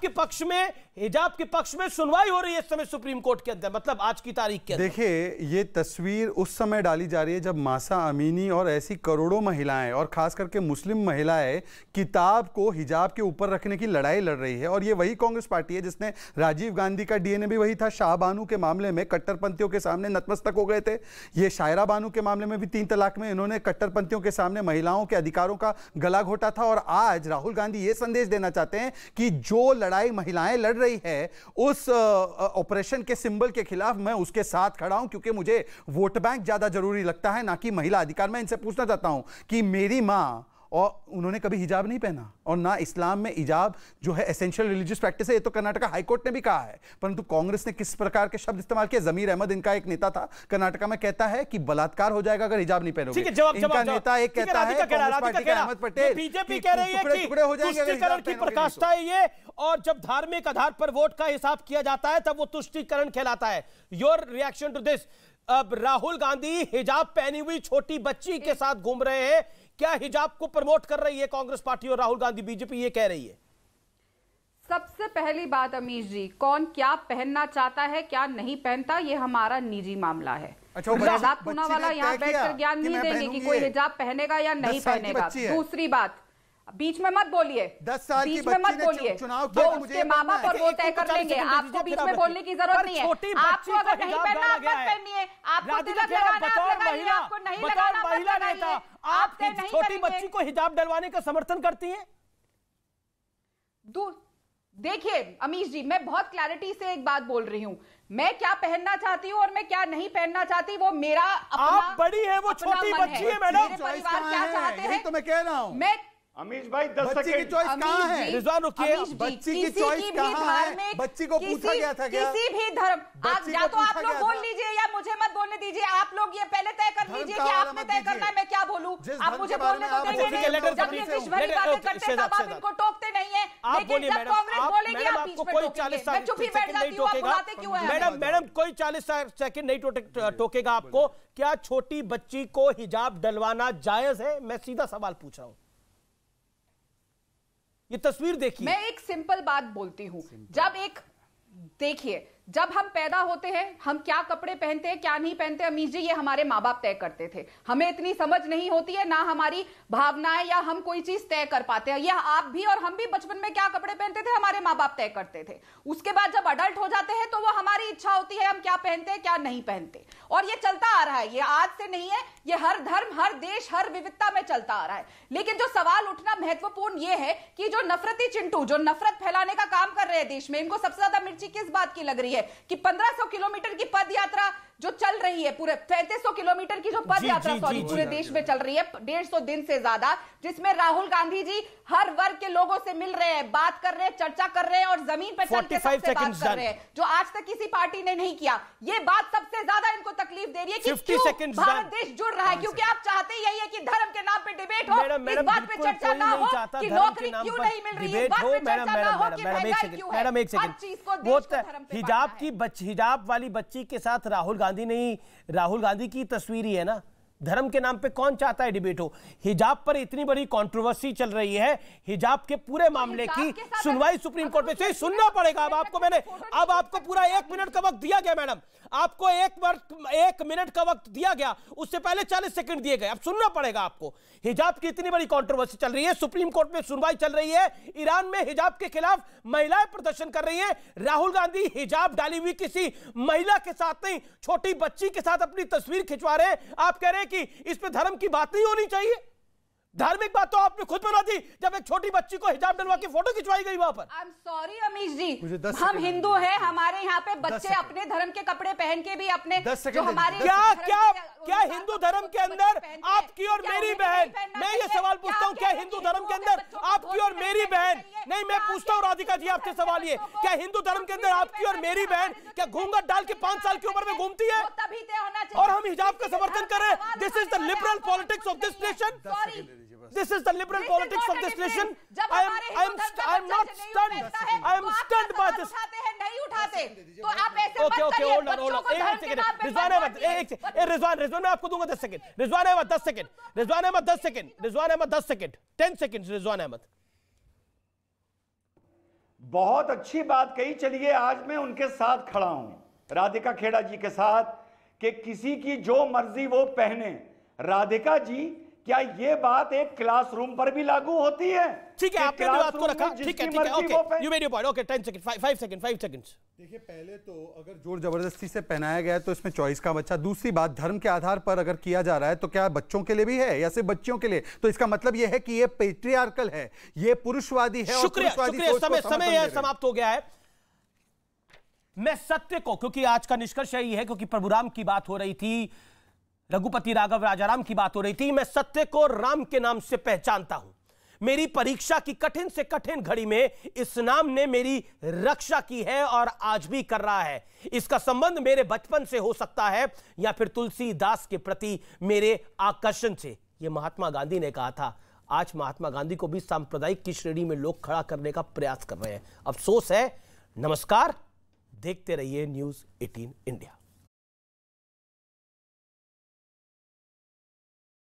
के पक्ष में सुनवाई हो रही है इस समय सुप्रीम कोर्ट के अंदर, मतलब आज की तारीख के अंदर। देखिए, ये तस्वीर उस समय डाली जा रही है जब मासा अमीनी और ऐसी करोड़ों महिलाएं और खास करके मुस्लिम महिलाएं किताब को हिजाब के ऊपर रखने की लड़ाई लड़ रही है। और ये वही कांग्रेस पार्टी है जिसने, राजीव गांधी का डीएनए भी वही था, शाहबानू के मामले में कट्टरपंथियों के सामने नतमस्तक हो गए थे। ये शायरा बानू के मामले में भी 3 तलाक में इन्होंने कट्टरपंथियों के सामने महिलाओं के अधिकारों का गला घोटा था। और आज राहुल गांधी ये संदेश देना चाहते हैं कि जो लड़ाई महिलाएं लड़ रही है उस ऑपरेशन के सिंबल के खिलाफ मैं उसके साथ खड़ा हूं, क्योंकि मुझे वोट बैंक ज्यादा जरूरी लगता है ना कि महिला अधिकार। मैं इनसे पूछना चाहता हूं कि मेरी मां, और उन्होंने कभी हिजाब नहीं पहना, और ना इस्लाम में हिजाब जो है एसेंशियल रिलीजियस प्रैक्टिस है, ये तो कर्नाटका हाईकोर्ट ने भी कहा है। परंतु कांग्रेस ने किस प्रकार के शब्द इस्तेमाल किए? जमीर अहमद इनका एक नेता था कर्नाटका में, कहता है कि बलात्कार हो जाएगा अगर हिजाब नहीं पहनोगे। इनका नेता एक कहता है, कांग्रेस पार्टी का अहमद पटेल, बीजेपी कह रही है कि तुष्टीकरण की पराकाष्ठा है ये, और जब धार्मिक आधार पर वोट का हिसाब किया जाता है तब वो तुष्टीकरण कहलाता है। Your reaction to this? अब राहुल गांधी हिजाब पहनी हुई छोटी बच्ची के साथ घूम रहे हैं, क्या हिजाब को प्रमोट कर रही है कांग्रेस पार्टी और राहुल गांधी? बीजेपी ये कह रही है। सबसे पहली बात अमीश जी, कौन क्या पहनना चाहता है क्या नहीं पहनता ये हमारा निजी मामला है। शहजाद पूनावाला यहाँ बैठकर ज्ञान नहीं देंगे कि कोई हिजाब पहनेगा या नहीं पहनेगा। दूसरी बात, बीच में मत बोलिए, 10 साल की बच्ची चुनाव वो उसके माँ बाप और वो तय कर लेंगे, आपको बीच में बोलने की जरूरत नहीं है। आपको अगर नहीं पहनना आप मत पहनिए, आपको तिलक लगाना आप लगाइए, आपको नहीं लगाना मत लगाइए। आप छोटी बच्ची को हिजाब डलवाने का समर्थन करती हैं? देखिए अमीश जी, मैं बहुत क्लैरिटी से एक बात बोल रही हूं, मैं क्या पहनना चाहती हूँ और मैं क्या नहीं पहनना चाहती वो मेरा अपना, आप बड़ी है, वो छोटी बच्ची है मैडम। मेरे परिवार क्या चाहते हैं तो मैं कह रहा हूँ। मैं अमीश भाई 10 बच्ची की चॉइस कहाँ है? रिजवान रुकिए, बच्ची की चॉइस कहाँ है? बच्ची को पूछा गया था क्या? किसी भी धर्म, या तो आप लोग बोल लीजिए या मुझे मत बोलने दीजिए। आप लोग ये पहले तय कर लीजिए कि आपने तय करना है, मैं क्या बोलूं। आप मुझे बोलने तो देंगे नहीं, जब ये विश्व भरी बातें करते तब आप इनको टोकते नहीं है, लेकिन जब कांग्रेस बोलेगी आप बीच में टोकेंगे। मैं चुप ही बैठ जाती हूँ, आप बुलाते क्यों हैं? मैडम कोई 40 सेकंड नहीं टोकेगा आपको। क्या छोटी बच्ची को हिजाब डलवाना जायज है? मैं सीधा सवाल पूछ रहा हूं। ये तस्वीर देखिए। मैं एक सिंपल बात बोलती हूं, देखिए जब हम पैदा होते हैं हम क्या कपड़े पहनते हैं क्या नहीं पहनते अमीश जी ये हमारे माँ बाप तय करते थे। हमें इतनी समझ नहीं होती है, ना हमारी भावनाएं या हम कोई चीज तय कर पाते हैं। यह आप भी और हम भी बचपन में क्या कपड़े पहनते थे हमारे माँ बाप तय करते थे। उसके बाद जब अडल्ट हो जाते हैं तो वो हमारी इच्छा होती है हम क्या पहनते हैं क्या नहीं पहनते, और ये चलता आ रहा है। ये आज से नहीं है, ये हर धर्म हर देश हर विविधता में चलता आ रहा है। लेकिन जो सवाल उठना महत्वपूर्ण ये है कि जो नफरती चिंटू जो नफरत फैलाने का काम कर रहे हैं देश में, इनको सबसे ज्यादा मिर्ची किस बात की लग रही है कि 1500 किलोमीटर की पद यात्रा जो चल रही है, पूरे 3500 किलोमीटर की जो पद यात्रा पूरे देश में चल रही है 150 दिन से ज्यादा, जिसमें राहुल गांधी जी हर वर्ग के लोगों से मिल रहे हैं, बात कर रहे हैं, चर्चा कर रहे हैं और जमीन पर चल के सबसे बात कर रहे हैं, जो आज तक किसी पार्टी ने नहीं किया। ये बात सबसे ज्यादा इनको तकलीफ दे रही है कि क्यों भारत देश जुड़ रहा है, क्योंकि आप चाहते यही है कि धर्म के नाम पे डिबेट हो, इस बात पे चर्चा ना हो कि नौकरी क्यों नहीं मिल रही है, इस बात पे चर्चा ना हो कि महंगाई क्यों है। मैडम एक सेकंड, हिजाब वाली बच्ची के साथ राहुल गांधी की तस्वीर ही है ना, धर्म के नाम पे कौन चाहता है डिबेट हो? हिजाब पर इतनी बड़ी कंट्रोवर्सी चल रही है, हिजाब के पूरे मामले की सुनवाई सुप्रीम कोर्ट में से सुनना पड़ेगा। अब आपको पूरा 1 मिनट का वक्त दिया गया मैडम, आपको 1 मिनट का वक्त दिया गया, उससे पहले 40 सेकंड दिए गए। अब सुनना पड़ेगा आपको। हिजाब की इतनी बड़ी कंट्रोवर्सी चल रही है, सुप्रीम कोर्ट में सुनवाई चल रही है, ईरान में हिजाब के खिलाफ महिलाएं प्रदर्शन कर रही हैं। राहुल गांधी हिजाब डाली हुई किसी महिला के साथ नहीं, छोटी बच्ची के साथ अपनी तस्वीर खिंचवा रहे हैं। आप कह रहे हैं कि इस पे धर्म की बात नहीं होनी चाहिए। धार्मिक बात तो आपने खुद बना दी जब एक छोटी बच्ची को हिजाब डलवा के फोटो खिंचवाई गई वहां पर। आई एम सॉरी अमीश जी, हम हिंदू हैं, हमारे यहाँ पे बच्चे अपने धर्म के कपड़े पहन के भी अपने जो हमारे क्या हिंदू धर्म के अंदर आपकी और मेरी बहन, मैं ये सवाल पूछता हूँ, क्या हिंदू धर्म के अंदर आपकी और मेरी बहन, नहीं मैं पूछता हूँ राधिका जी आपसे सवाल ये, क्या हिंदू धर्म के अंदर आपकी और मेरी बहन क्या घूंघट डाल के 5 साल की उम्र में घूमती है और हम हिजाब का समर्थन करें? This is the liberal politics of this nation. This is the liberal politics of this nation. I am not stunned. I am stunned by this. नहीं उठाते तो आप ऐसे मत Okay, करिए। hold on. एक सेकंड, रिजवान अहमद, रिजवान मैं आपको दूंगा 10 second. Rizwan Ahmed 10 second, Rizwan Ahmed 10 second, Rizwan Ahmed 10 second, 10 second Rizwan Ahmed. बहुत अच्छी बात कही। चलिए आज मैं उनके साथ खड़ा हूं, राधिका खेड़ा जी के साथ, कि किसी की जो मर्जी वो पहने। राधिका जी, क्या ये बात एक क्लासरूम पर भी लागू होती है? ठीक है, आपने बात को रखा, ठीक है, okay, you made your point, okay, 10 second, 5 seconds. देखिए, पहले तो अगर जोर जबरदस्ती से पहनाया गया है तो इसमें चॉइस का बच्चा। दूसरी बात, धर्म के आधार पर अगर किया जा रहा है तो क्या बच्चों के लिए भी है या सिर्फ बच्चियों के लिए? तो इसका मतलब यह है कि ये पेट्रियार्कल है, ये पुरुषवादी है। शुक्रिया, समय समाप्त हो गया है। मैं सत्य को, क्योंकि आज का निष्कर्ष यही है, क्योंकि प्रभुराम की बात हो रही थी, रघुपति राघव राजाराम की बात हो रही थी, मैं सत्य को राम के नाम से पहचानता हूं। मेरी परीक्षा की कठिन से कठिन घड़ी में इस नाम ने मेरी रक्षा की है और आज भी कर रहा है। इसका संबंध मेरे बचपन से हो सकता है या फिर तुलसीदास के प्रति मेरे आकर्षण से। यह महात्मा गांधी ने कहा था। आज महात्मा गांधी को भी सांप्रदायिक की श्रेणी में लोग खड़ा करने का प्रयास कर रहे हैं। अफसोस है। नमस्कार, देखते रहिए न्यूज़ 18 इंडिया।